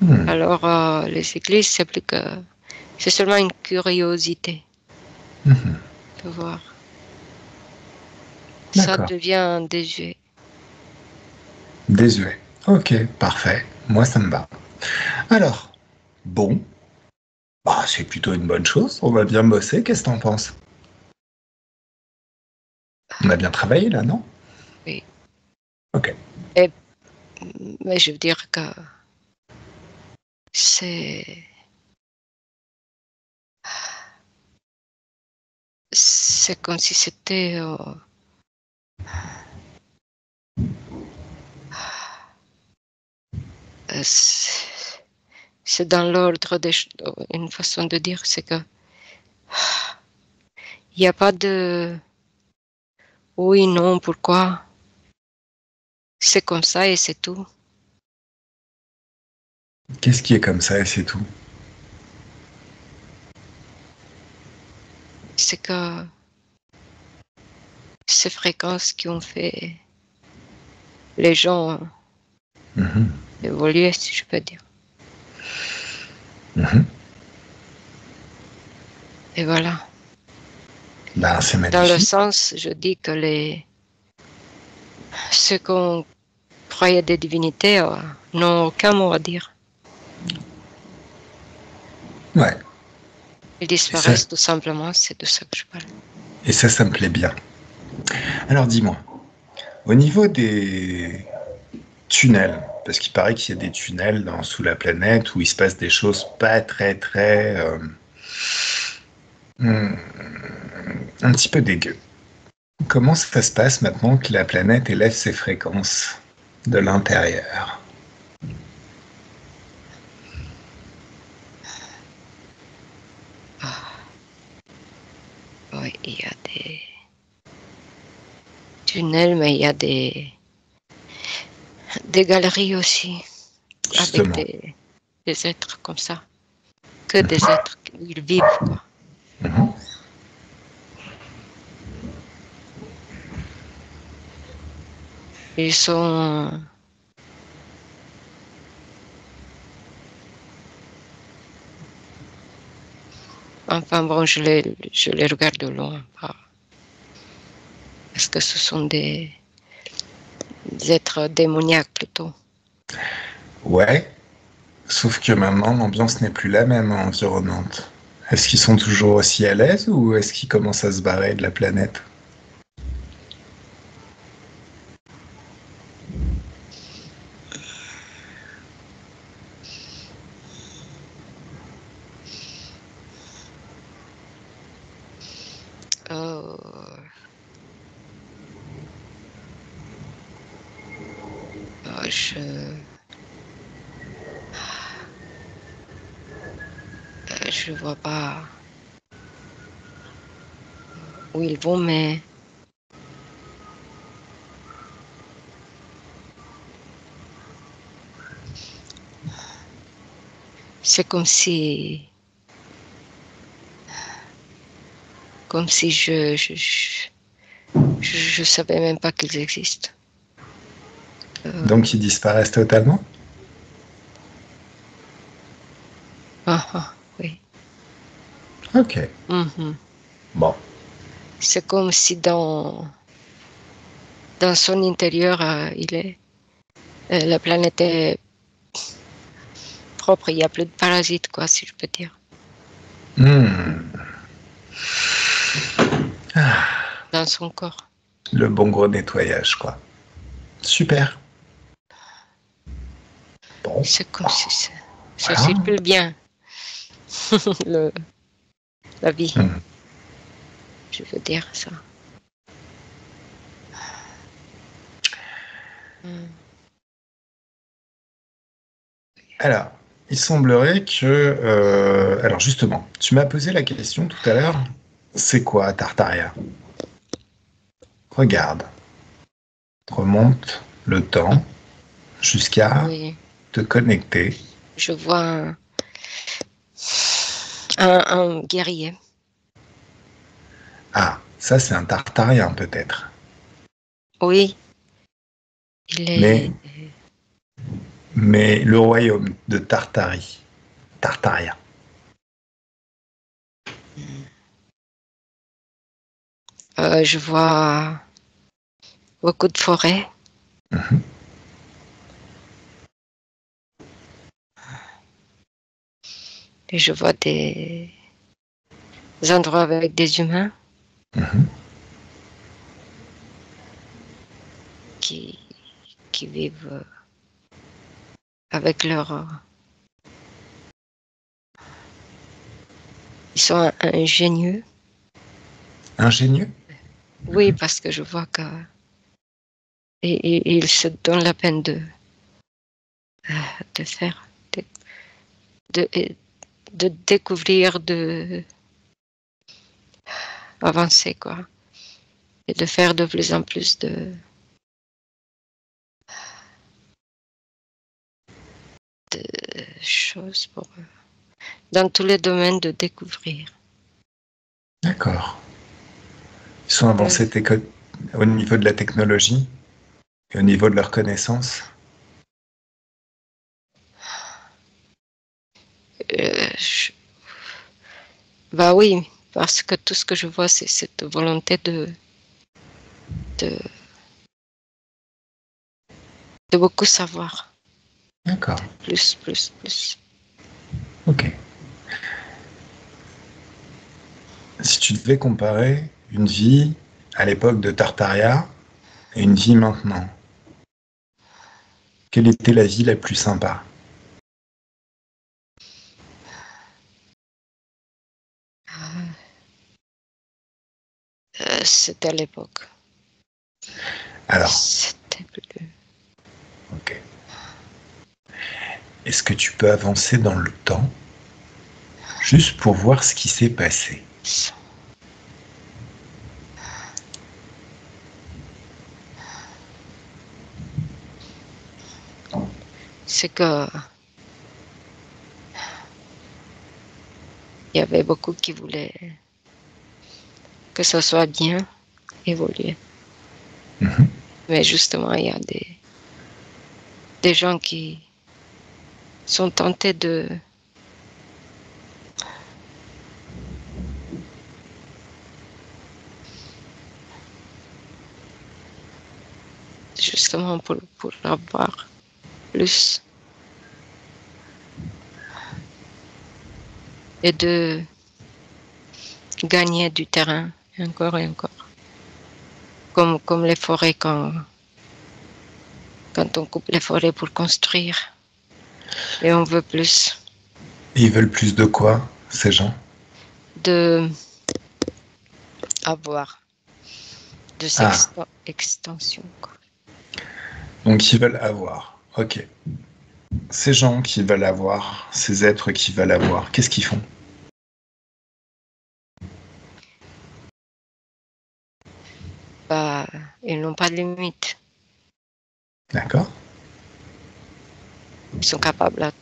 Hmm. Alors, les églises, c'est seulement une curiosité Mhm. de voir. Ça D'accord. devient désuet. Désuet. Ok, parfait. Moi, ça me va. Alors, bon, bah, c'est plutôt une bonne chose. On va bien bosser. Qu'est-ce que t'en penses? On a bien travaillé là, non? Oui. Ok. Et, mais je veux dire que c'est, c'est comme si c'était, c'est dans l'ordre des choses. Une façon de dire, c'est que il n'y a pas de oui, non, pourquoi. C'est comme ça et c'est tout. Qu'est-ce qui est comme ça et c'est tout? C'est que ces fréquences qui ont fait les gens Mhm. évoluer, si je peux dire. Mhm. Et voilà. Ben, c'est Dans le magnifique. sens, je dis que ceux qu'on croyait des divinités n'ont aucun mot à dire. Ouais. Ils Et ça, disparaissent tout simplement, c'est de ça que je parle. ça me plaît bien. Alors dis-moi, au niveau des tunnels, parce qu'il paraît qu'il y a des tunnels sous la planète où il se passe des choses pas très, hmm, un petit peu dégueu. Comment ça se passe maintenant que la planète élève ses fréquences de l'intérieur? Ah, oui, il y a des tunnels, mais il y a des galeries aussi, avec Justement. des êtres comme ça. Que des êtres où ils vivent, quoi. Mhm. Ils sont... Enfin bon, je les regarde de loin. Parce que ce sont des êtres démoniaques plutôt. Ouais, sauf que maintenant l'ambiance n'est plus la même environnante. Est-ce qu'ils sont toujours aussi à l'aise ou est-ce qu'ils commencent à se barrer de la planète? Euh, je vois pas où ils vont, mais c'est comme si je savais même pas qu'ils existent. Donc ils disparaissent totalement? Oui. Ok. Mhm. Bon. C'est comme si dans son intérieur, la planète est propre, il n'y a plus de parasites, quoi, si je peux dire, Hmm. Ah, dans son corps. le bon gros nettoyage, quoi. Super. Bon. C'est comme si ça Voilà. circule bien, le, la vie, Hmm. je veux dire ça. Mm. Alors, il semblerait que... alors justement, tu m'as posé la question tout à l'heure. C'est quoi Tartaria? Regarde. Remonte le temps jusqu'à Oui, te connecter. je vois un guerrier. Ah, ça c'est un Tartarien peut-être. Oui, il Mais, est. mais le royaume de Tartaria. Je vois beaucoup de forêts Mhm. et je vois des endroits avec des humains Mhm. qui, qui vivent avec leur. Ils sont ingénieux. Ingénieux? Oui, parce que je vois que et ils se donnent la peine de faire, de, de découvrir, de avancer, quoi, et de faire de plus en plus de choses pour, dans tous les domaines de découvrir. D'accord. Ils sont Euh, avancés au niveau de la technologie et au niveau de leurs connaissances. je- Bah oui, parce que tout ce que je vois, c'est cette volonté de, de beaucoup savoir. D'accord. Plus, plus, plus. Ok. Si tu devais comparer une vie à l'époque de Tartaria et une vie maintenant, quelle était la vie la plus sympa? C'était à l'époque. Alors, C'était plus... ok. Est-ce que tu peux avancer dans le temps juste pour voir ce qui s'est passé? C'est que il y avait beaucoup qui voulaient que ça soit bien évolué. Mhm. Mais justement, il y a des gens qui sont tentés de justement pour avoir plus et de gagner du terrain encore et encore. Comme les forêts quand on coupe les forêts pour construire et on veut plus Et ils veulent plus de quoi, ces gens? de avoir de Ah, extension. Quoi. donc ils veulent avoir. Ok. Ces gens qui veulent avoir, ces êtres qui veulent avoir, qu'est-ce qu'ils font? Bah, ils n'ont pas de limite. D'accord? Ils sont capables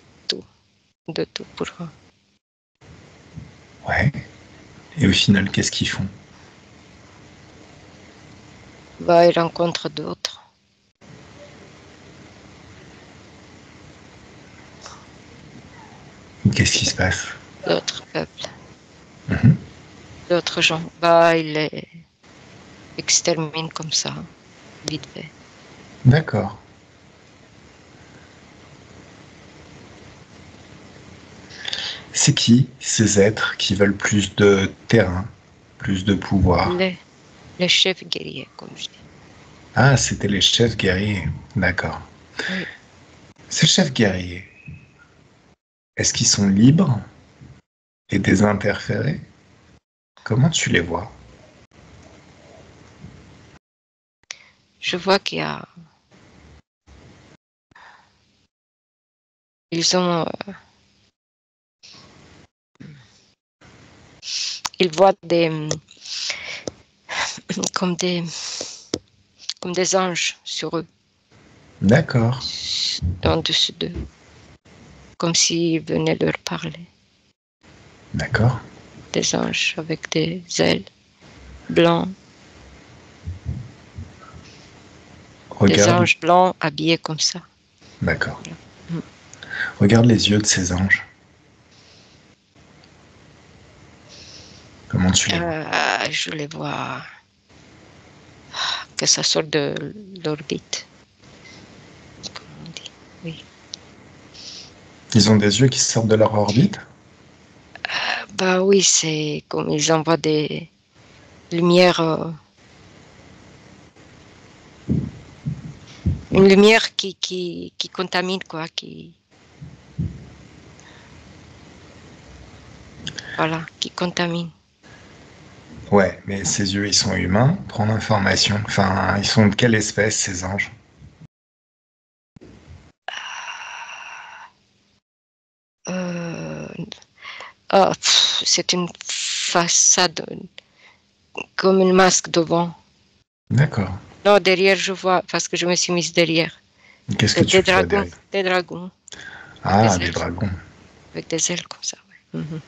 de tout pour eux. Ouais. Et au final, qu'est-ce qu'ils font? Bah, ils rencontrent d'autres. Qu'est-ce qui se passe? D'autres peuples, Mhm. d'autres gens. Bah, ils les exterminent comme ça, vite fait. D'accord. C'est qui ces êtres qui veulent plus de terrain, plus de pouvoir? Les, les chefs guerriers, comme je dis. Ah, c'était les chefs guerriers. D'accord. Oui. Ces chefs guerriers, est-ce qu'ils sont libres et désinterférés? Comment tu les vois? Je vois qu'il y a... Ils ont... ils voient comme des, comme des anges sur eux, D'accord. en dessus d'eux, comme s'ils venaient leur parler. D'accord. Des anges avec des ailes blancs, des Regarde. anges blancs habillés comme ça. D'accord. Mm. Regarde les yeux de ces anges. Comment tu les vois? Je les vois que ça sort de l'orbite. Comment on dit? Oui. Ils ont des yeux qui sortent de leur orbite? Bah oui, c'est comme ils envoient des lumières, une lumière qui contamine quoi, voilà, qui contamine. Ouais, mais ces yeux, ils sont humains. Prendre information. Enfin, ils sont de quelle espèce, ces anges? Euh, c'est une façade comme une masque devant. D'accord. Non, derrière je vois parce que je me suis mise derrière. Qu'est-ce que tu vois derrière? Des dragons avec Ah, des des ailes, dragons. avec des ailes comme ça. Ouais. Mhm.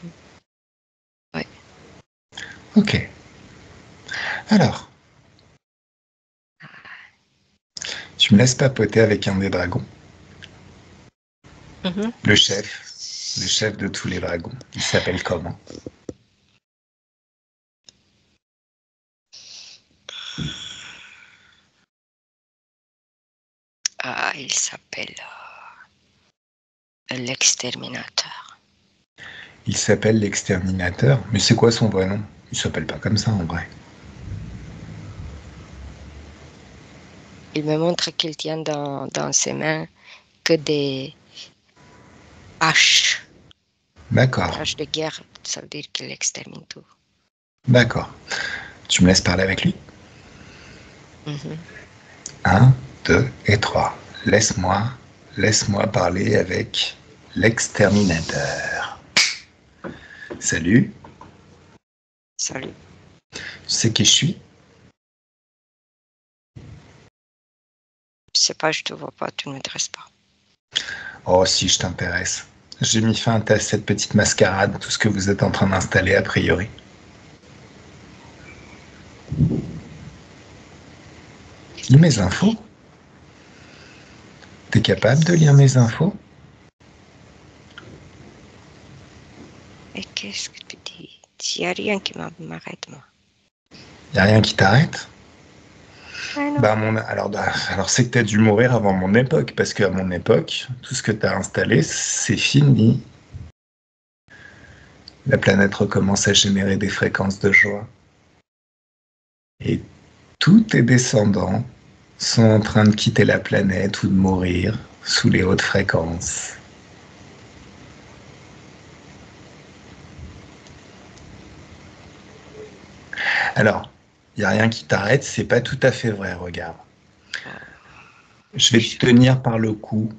Ouais. Ok. Alors, tu me laisses papoter avec un des dragons, Mhm. le chef. le chef de tous les dragons. Il s'appelle comment? Ah, il s'appelle l'exterminateur. Il s'appelle l'exterminateur. Mais c'est quoi son vrai nom? Il s'appelle pas comme ça en vrai. Il me montre qu'il tient dans ses mains que des haches. D'accord, Haches de guerre, ça veut dire qu'il extermine tout. d'accord. Tu me laisses parler avec lui? Mhm. 1, 2 et 3. Laisse-moi parler avec l'exterminateur. Salut, Salut. tu sais qui je suis? Je sais pas, je te vois pas, tu ne m'intéresses pas. Oh, si je t'intéresse. J'ai mis fin à cette petite mascarade, tout ce que vous êtes en train d'installer a priori. Lis mes infos. T'es capable de lire mes infos? Et qu'est-ce que tu dis? Il n'y a rien qui m'arrête, moi. Y a rien qui t'arrête? Ah non. Alors c'est que t'as dû mourir avant mon époque, parce qu'à mon époque, tout ce que t'as installé, c'est fini. La planète recommence à générer des fréquences de joie. Et tous tes descendants sont en train de quitter la planète ou de mourir sous les hautes fréquences. Alors, il n'y a rien qui t'arrête, c'est pas tout à fait vrai, regarde. Je vais te tenir par le cou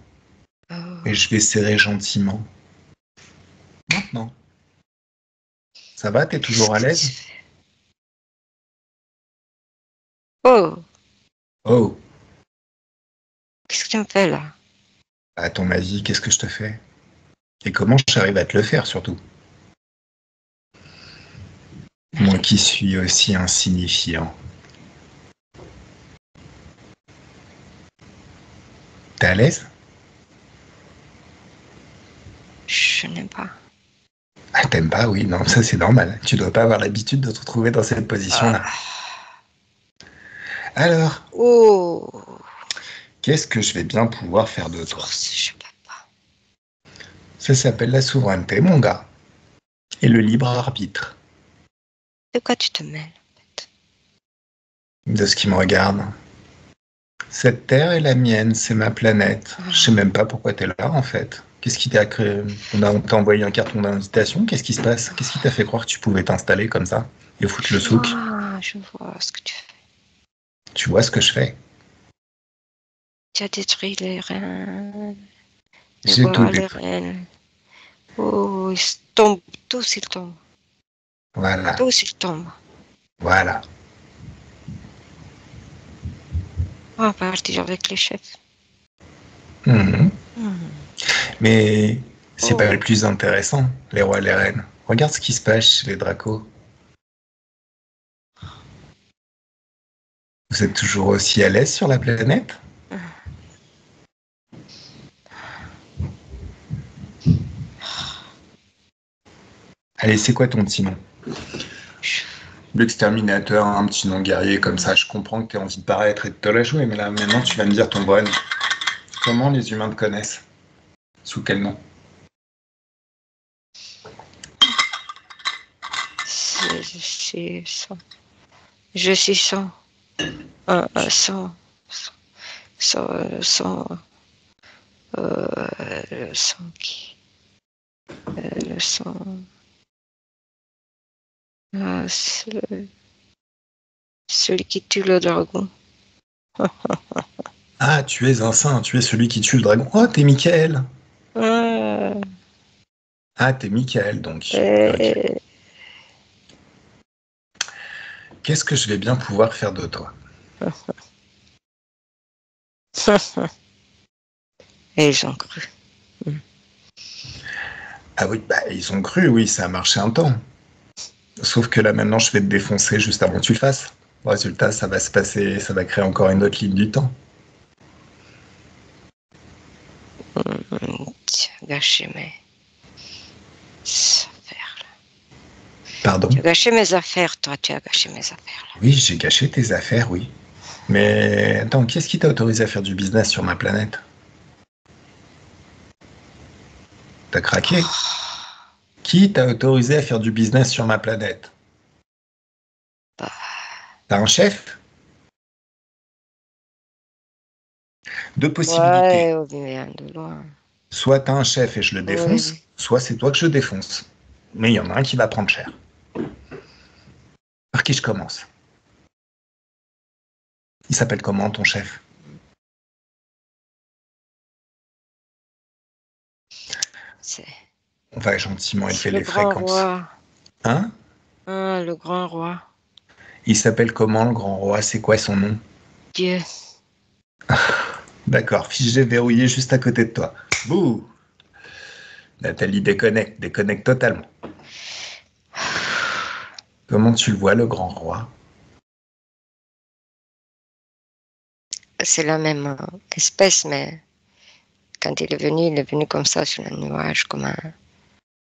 et je vais serrer gentiment. Maintenant. Ça va, t'es toujours à l'aise? Oh, Oh, qu'est-ce que tu me fais là? à ton avis, qu'est-ce que je te fais? Et comment j'arrive à te le faire, surtout? Moi qui suis aussi insignifiant. T'es à l'aise? Je n'aime pas. Ah, t'aimes pas? Oui, non, ça c'est normal. Tu dois pas avoir l'habitude de te retrouver dans cette position-là. Alors, Oh, qu'est-ce que je vais bien pouvoir faire de toi? force, je peux pas. Ça s'appelle la souveraineté, mon gars. Et le libre arbitre De quoi tu te mêles? de ce qui me regarde. Cette terre est la mienne, c'est ma planète. Je sais même pas pourquoi t'es là, en fait. Qu'est-ce qui t'a créé? On t'a envoyé un carton d'invitation? Qu'est-ce qui se passe? Qu'est-ce qui t'a fait croire que tu pouvais t'installer comme ça et foutre le souk? Je vois ce que tu fais. Tu vois ce que je fais? Tu as détruit les reins. Et J'ai tout voilà les détruit. reins. Oh, ils tombent, tous ils tombent. Voilà, Tous ils tombent. voilà. On va partir avec les chefs. Mhm. Mais c'est pas Oh, le plus intéressant, les rois et les reines. Regarde ce qui se passe chez les dracos. Vous êtes toujours aussi à l'aise sur la planète? Allez, c'est quoi ton petit nom? L'exterminateur, un petit nom guerrier comme ça. Je comprends que tu as envie de paraître et de te la jouer, mais là maintenant tu vas me dire ton vrai nom. Comment les humains te connaissent? Sous quel nom? je suis sans. Je suis sans. Sans. Sans. Le sang qui. Le sang. Ah, celui qui tue le dragon. Ah, tu es un saint, tu es celui qui tue le dragon. Oh, t'es Michael. Ah, Ah, t'es Michael donc. Ok. et, Qu'est-ce que je vais bien pouvoir faire de toi? et ils ont cru. Ah oui, bah ils ont cru, oui, ça a marché un temps. Sauf que là maintenant je vais te défoncer juste avant que tu le fasses. Résultat, ça va se passer, ça va créer encore une autre ligne du temps. Tu as gâché Pardon? Tu as gâché mes affaires, toi, tu as gâché mes affaires. Là. Oui, j'ai gâché tes affaires, oui. Mais attends, qu'est-ce qui t'a autorisé à faire du business sur ma planète? T'as craqué? Qui t'a autorisé à faire du business sur ma planète? Bah, T'as un chef? Deux possibilités. ouais, on vient de loin. Soit t'as un chef et je le défonce, Oui. soit c'est toi que je défonce. Mais il y en a un qui va prendre cher. Par qui je commence? Il s'appelle comment ton chef? C'est On va gentiment élever le les grand fréquences. roi. Hein? Ah, le grand roi. Il s'appelle comment le grand roi? C'est quoi son nom? Dieu. D'accord, figé verrouillé juste à côté de toi. Bouh! Nathalie déconnecte, déconnecte totalement. Comment tu le vois, le grand roi? C'est la même espèce, mais quand il est venu comme ça sur un nuage, comme un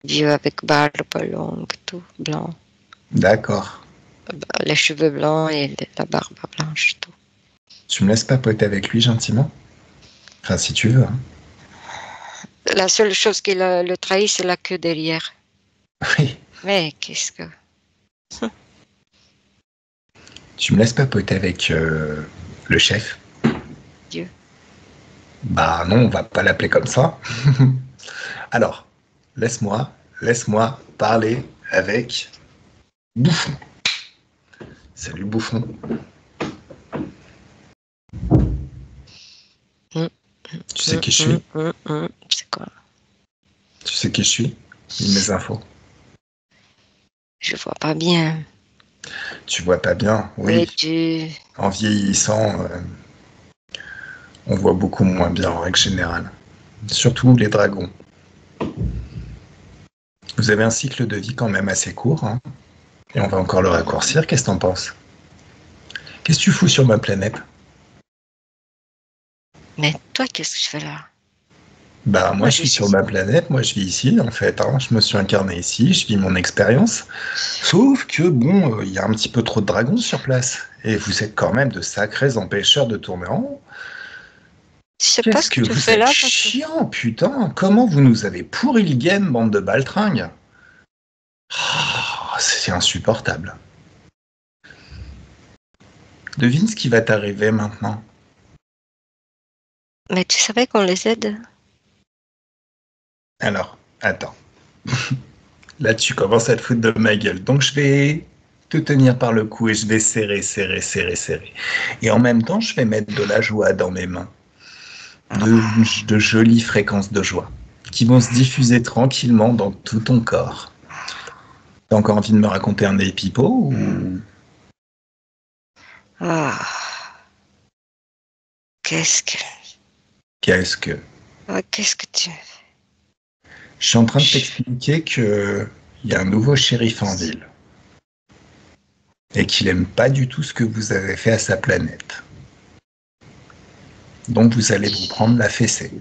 vieux avec barbe longue, tout blanc. D'accord. Les cheveux blancs et la barbe blanche, tout. Tu me laisses papoter avec lui gentiment? Enfin, si tu veux. Hein. La seule chose qui le trahit, c'est la queue derrière. Oui. Mais qu'est-ce que... Tu me laisses papoter avec le chef? Dieu. Bah non, on va pas l'appeler comme ça. Alors, laisse-moi parler avec Bouffon. Salut Bouffon. Tu sais qui je suis? C'est quoi? Tu sais qui je suis? Dis mes infos. Je vois pas bien. Tu vois pas bien? Et Oui. tu... En vieillissant, on voit beaucoup moins bien en règle générale. Surtout les dragons. Vous avez un cycle de vie quand même assez court, hein, et on va encore le raccourcir. Qu'est-ce que t'en penses? Qu'est-ce que tu fous sur ma planète? Mais toi, qu'est-ce que je fais là? Bah moi je suis sur ma planète, moi je vis ici en fait, hein. Je me suis incarné ici, je vis mon expérience. Sauf que bon, il y a un petit peu trop de dragons sur place. Et vous êtes quand même de sacrés empêcheurs de tourner en rond. Je sais pas Qu'est-ce ce que que tu vous fais êtes là. chiant, putain! Comment vous nous avez pourri le game, bande de baltringues? Oh, c'est insupportable. Devine ce qui va t'arriver maintenant. Mais tu savais qu'on les aide? Alors, attends. Là, tu commences à te foutre de ma gueule. Donc, je vais te tenir par le cou et je vais serrer, serrer, serrer, serrer. Et en même temps, je vais mettre de la joie dans mes mains. De jolies fréquences de joie qui vont se diffuser tranquillement dans tout ton corps. T'as encore envie de me raconter un des pipeaux ou... Ah, qu'est-ce que... Qu'est-ce que... Ah, qu'est-ce que tu... Je suis en train de t'expliquer qu'il y a un nouveau shérif en ville et qu'il aime pas du tout ce que vous avez fait à sa planète. Donc vous allez vous prendre la fessée.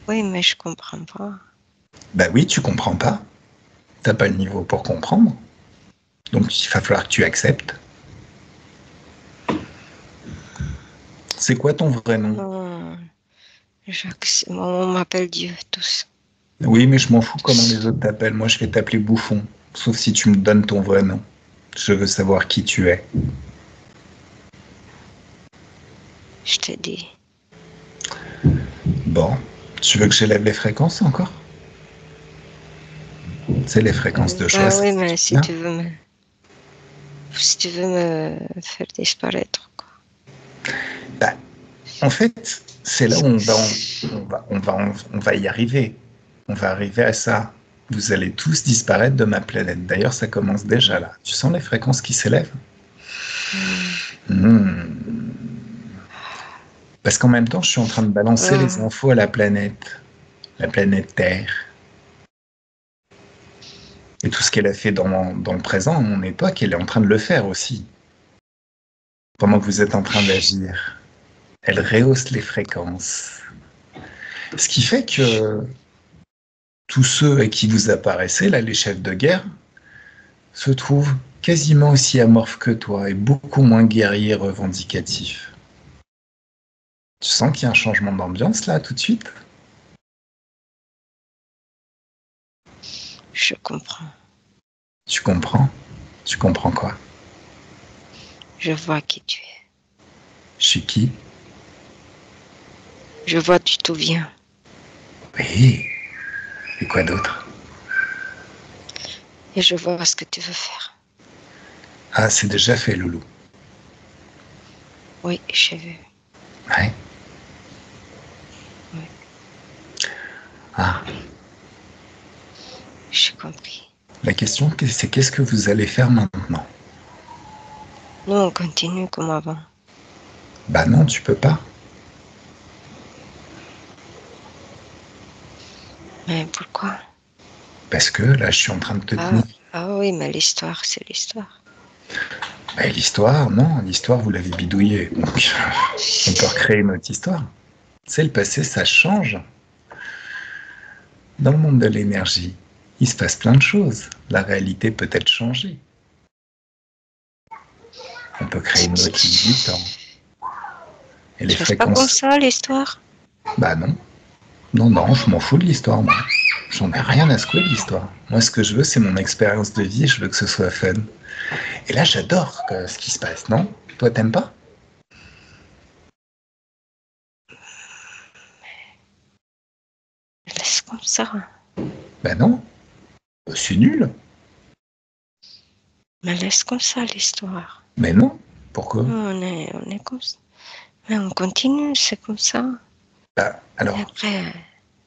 Oui, mais je comprends pas. Bah oui, tu comprends pas. T'as pas le niveau pour comprendre. Donc il va falloir que tu acceptes. C'est quoi ton vrai nom? Non, on m'appelle Dieu, tous. Oui, mais je m'en fous comment les autres t'appellent. Moi, je vais t'appeler Bouffon. Sauf si tu me donnes ton vrai nom. Je veux savoir qui tu es. Je t'ai dit. Bon, tu veux que j'élève les fréquences encore? C'est les fréquences de choix. Ah oui, mais si tu veux me faire disparaître, quoi. Bah, en fait, c'est là où on va y arriver. On va arriver à ça. Vous allez tous disparaître de ma planète. D'ailleurs, ça commence déjà là. Tu sens les fréquences qui s'élèvent? Parce qu'en même temps, je suis en train de balancer les infos à la planète Terre. Et tout ce qu'elle a fait dans le présent, à mon époque, elle est en train de le faire aussi. Pendant que vous êtes en train d'agir. Elle rehausse les fréquences. Ce qui fait que tous ceux à qui vous apparaissez, là, les chefs de guerre, se trouve quasiment aussi amorphe que toi et beaucoup moins guerrier et revendicatif. Tu sens qu'il y a un changement d'ambiance là tout de suite? Je comprends. Tu comprends? Tu comprends quoi? Je vois qui tu es. Je suis qui? Je vois d'où tu viens. Oui. Et quoi d'autre? Et je vois ce que tu veux faire. Ah, c'est déjà fait, Loulou. Oui, j'ai vu. Ouais. Oui. Ah. J'ai compris. La question, c'est qu'est-ce que vous allez faire maintenant? Nous, on continue comme avant. Bah non, tu peux pas. Mais pourquoi? Parce que là, je suis en train de te tenir. Ah oui, mais l'histoire, c'est l'histoire. Bah, l'histoire, non, l'histoire, vous l'avez bidouillée. Donc, on peut recréer une autre histoire. Tu sais, le passé, ça change. Dans le monde de l'énergie, il se passe plein de choses. La réalité peut être changée. On peut créer une autre ligne du temps. Et les Ça se passe pas comme fréquences. ça, l'histoire? Bah non. Non, non, je m'en fous de l'histoire, moi. J'en ai rien à secouer de l'histoire. Moi, ce que je veux, c'est mon expérience de vie. Je veux que ce soit fun. Et là, j'adore ce qui se passe, non? Toi, t'aimes pas? Laisse comme ça. Bah non. C'est nul. Mais laisse comme ça, l'histoire. Mais non. Pourquoi? On est comme ça. Mais on continue, c'est comme ça. Bah, alors. Et après,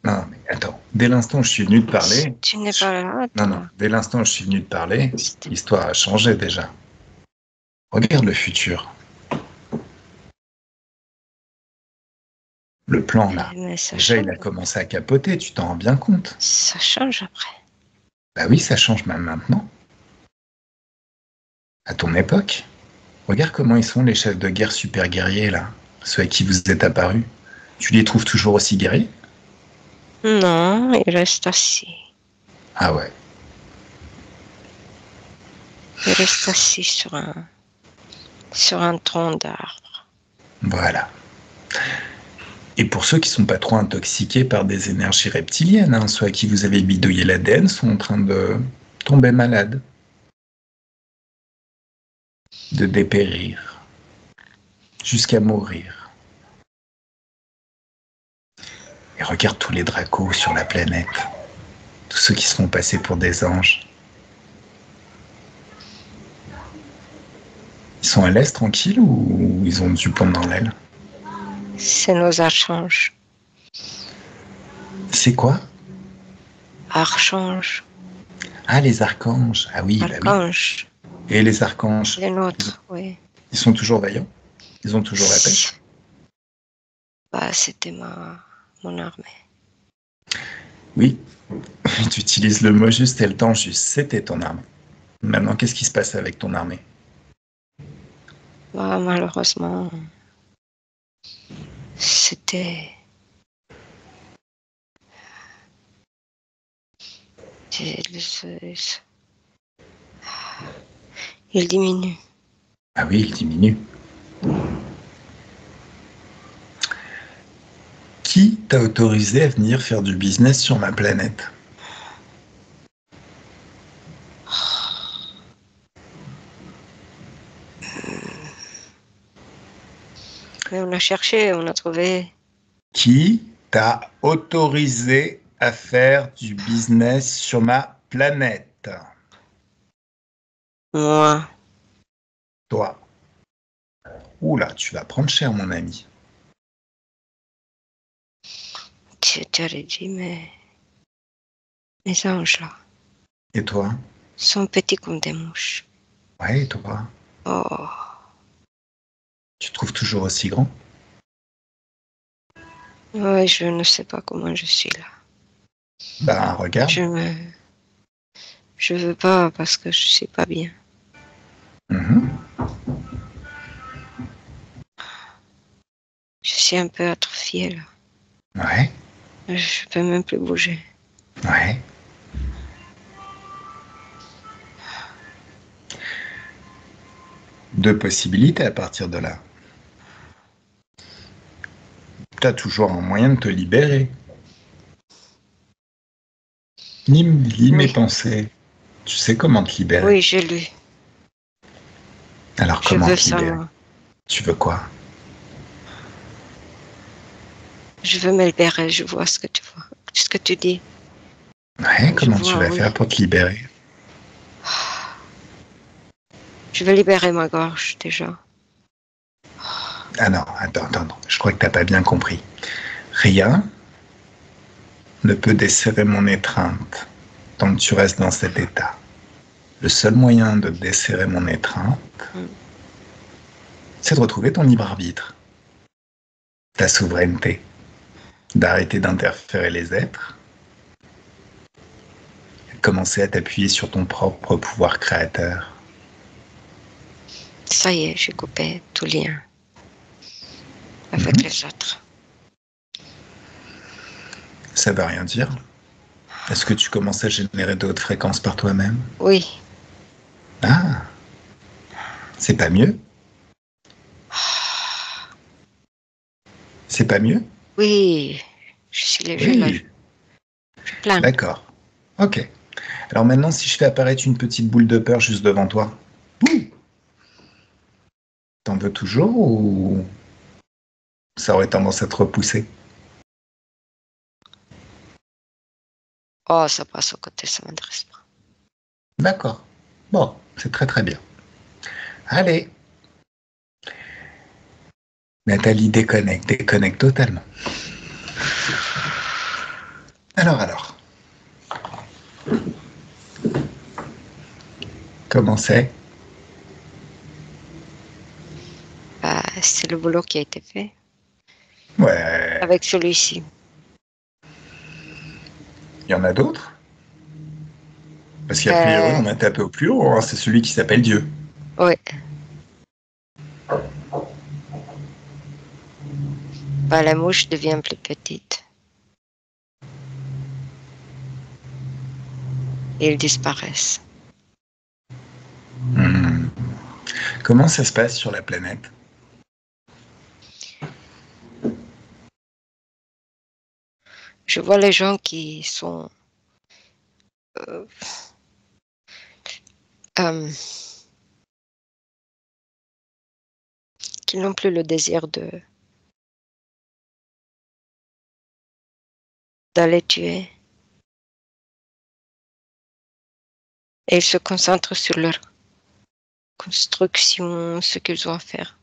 Non, mais attends. Dès l'instant où je suis venu te parler. tu n'es pas là, Non, toi. non. Dès l'instant où je suis venu te parler, l'histoire a changé déjà. Regarde le futur. Le plan, là. Mais ça Déjà, change. il a commencé à capoter. Tu t'en rends bien compte? Ça change après. Bah oui, ça change même maintenant. À ton époque. Regarde comment ils sont les chefs de guerre super guerriers, là. Ceux à qui vous êtes apparus. Tu les trouves toujours aussi guerriers? Non, il reste assis. Ah ouais. Il reste assis sur un tronc d'arbre. Voilà. Et pour ceux qui sont pas trop intoxiqués par des énergies reptiliennes, hein, ceux à qui vous avez bidouillé l'ADN sont en train de tomber malades, de dépérir, jusqu'à mourir. Et regarde tous les dracos sur la planète, tous ceux qui se font passer pour des anges. Ils sont à l'aise tranquilles ou ils ont du plomb dans l'aile? C'est nos archanges. C'est quoi? Archanges. Ah, les archanges. Ah oui, Archanges. Bah oui. Et les archanges, Les nôtres, oui. ils sont toujours vaillants? Ils ont toujours la pêche? Bah, c'était mon armée. Oui, tu utilises le mot juste et le temps juste. C'était ton armée. Maintenant, qu'est-ce qui se passe avec ton armée? Bah, malheureusement, c'était... Il diminue. Ah oui, il diminue. Qui t'a autorisé à venir faire du business sur ma planète? Mais on a cherché, on a trouvé. Qui t'a autorisé à faire du business sur ma planète? Moi. Toi. Oula, tu vas prendre cher, mon ami. Tu aurais dit, mais mes anges là Et toi? sont petits comme des mouches. Ouais, et toi? Oh, Tu te trouves toujours aussi grand? ouais, je ne sais pas comment je suis là. Ben, regarde. Je veux pas parce que je suis pas bien. Mhm. Je suis un peu atrophiée là. Ouais, Je peux même plus bouger. ouais. deux possibilités à partir de là. Tu as toujours un moyen de te libérer. Lis mes pensées. Tu sais comment te libérer. Oui, j'ai lu. Alors comment te libérer? Tu veux quoi? Je veux me libérer, je vois ce que tu dis. Ouais, comment tu vas faire pour te libérer? Je veux libérer ma gorge déjà. Ah non, attends, je crois que t'as pas bien compris. Rien ne peut desserrer mon étreinte tant que tu restes dans cet état. Le seul moyen de desserrer mon étreinte, c'est de retrouver ton libre arbitre, ta souveraineté, d'arrêter d'interférer les êtres, et de commencer à t'appuyer sur ton propre pouvoir créateur. Ça y est, j'ai coupé tout lien avec les autres. Ça veut rien dire. Est-ce que tu commences à générer d'autres fréquences par toi-même? Oui. Ah, c'est pas mieux? C'est pas mieux? Oui, je suis léger là. Je plane. D'accord. Ok. Alors maintenant, si je fais apparaître une petite boule de peur juste devant toi, t'en veux toujours ou ça aurait tendance à te repousser? Oh, ça passe au côté, ça m'intéresse pas. D'accord. Bon, c'est très très bien. Allez. Nathalie déconnecte totalement. Alors. Comment c'est? C'est le boulot qui a été fait. Ouais. Avec celui-ci. Il y en a d'autres? Parce qu'a priori, on a tapé au plus haut, hein, c'est celui qui s'appelle Dieu. Oui. La mouche devient plus petite. Et ils disparaissent. Comment ça se passe sur la planète? Je vois les gens qui sont qui n'ont plus le désir d'aller tuer. Et ils se concentrent sur leur construction, ce qu'ils ont à faire.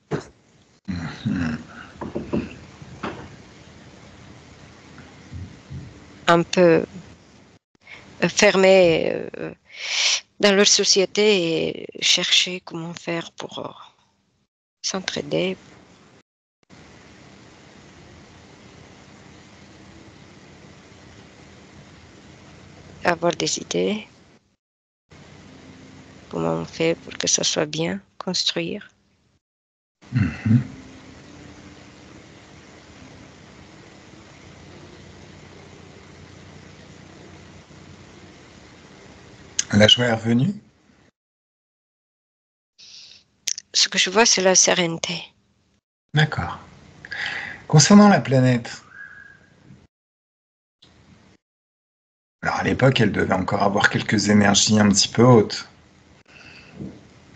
Un peu fermés dans leur société et chercher comment faire pour s'entraider. Avoir des idées. Comment on fait pour que ça soit bien, construire. La joie est revenue? Ce que je vois, c'est la sérénité. D'accord. Concernant la planète, alors à l'époque, elle devait encore avoir quelques énergies un petit peu hautes.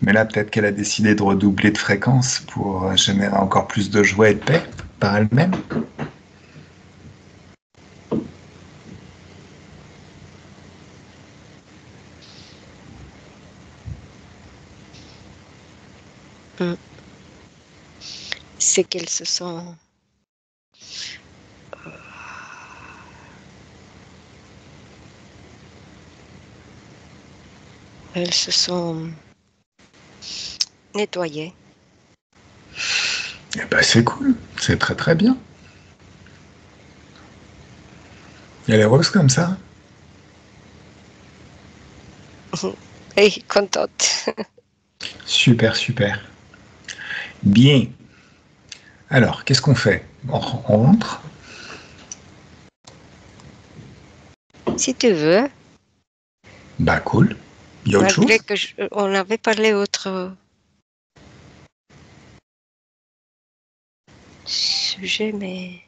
Mais là, peut-être qu'elle a décidé de redoubler de fréquence pour générer encore plus de joie et de paix par elle-même. C'est qu'elles se sont nettoyées. Eh ben, c'est cool, c'est très très bien. Elle est rose comme ça? Et contente. Super. Bien. Alors, qu'est-ce qu'on fait? On rentre? Si tu veux. Bah cool. Il y a autre chose? Malgré on avait parlé autre. sujet, mais...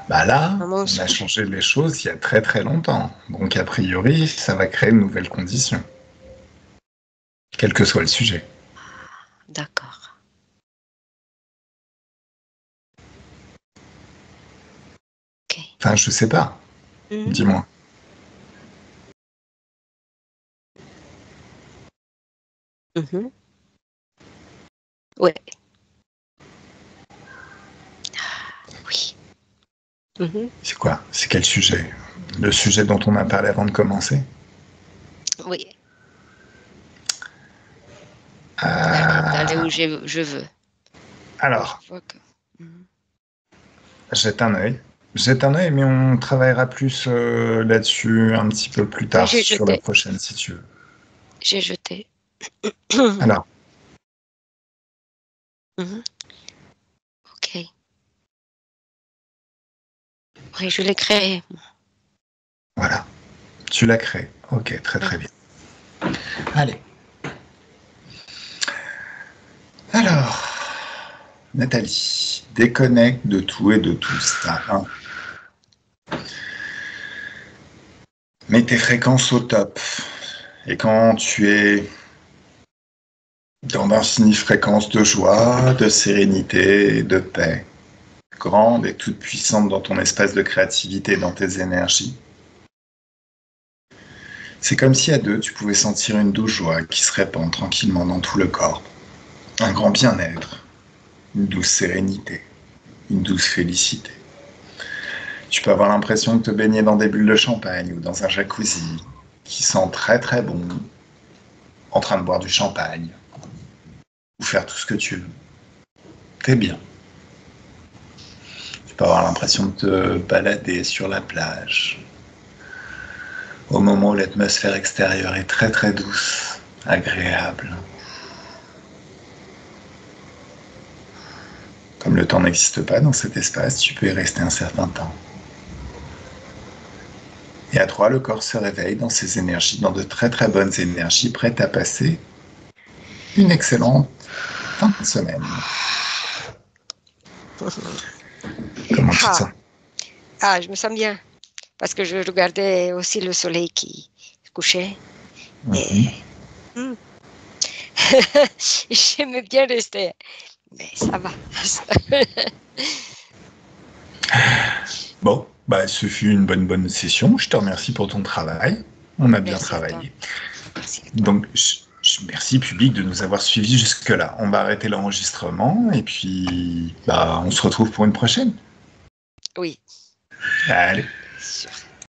Bah là, À mon on a sujet. changé les choses il y a très très longtemps. Donc a priori, ça va créer de nouvelles conditions. Quel que soit le sujet. D'accord. Ok. Enfin, je sais pas. Mhm. Dis-moi. Mhm. Ouais. Oui. Mhm. C'est quoi? C'est quel sujet? Le sujet dont on a parlé avant de commencer? Oui. D'aller Euh, où je veux. Et je Alors, vois que... Mhm. jette un œil. Jette un œil, mais on travaillera plus là-dessus un petit peu plus Oui, tard j'ai sur la jeté. prochaine si tu veux. J'ai jeté. Alors, Mhm. Ok. Oui, je l'ai créé. voilà. Tu l'as créé. Ok, très très bien. Allez. Alors, Nathalie, déconnecte de tout et de tous. Hein. Mets tes fréquences au top. Et quand tu es dans d'infinies fréquences de joie, de sérénité et de paix, grande et toute puissante dans ton espace de créativité et dans tes énergies, c'est comme si à deux, tu pouvais sentir une douce joie qui se répand tranquillement dans tout le corps. Un grand bien-être, une douce sérénité, une douce félicité. Tu peux avoir l'impression de te baigner dans des bulles de champagne ou dans un jacuzzi qui sent très très bon, en train de boire du champagne ou faire tout ce que tu veux. T'es bien. Tu peux avoir l'impression de te balader sur la plage au moment où l'atmosphère extérieure est très très douce, agréable. Comme le temps n'existe pas dans cet espace, tu peux y rester un certain temps. Et à trois, le corps se réveille dans ses énergies, dans de très très bonnes énergies, prêtes à passer une excellente fin de semaine. Comment tu te Ah, sens? ah, je me sens bien. Parce que je regardais aussi le soleil qui se couchait. Et hmm, j'aimais bien rester. Mais ça va. Bon, bah, ce fut une bonne session. Je te remercie pour ton travail. On a bien Merci à toi. travaillé. Merci à toi. Donc, merci public de nous avoir suivis jusque-là. On va arrêter l'enregistrement et puis bah, on se retrouve pour une prochaine. Oui, Allez. sûr.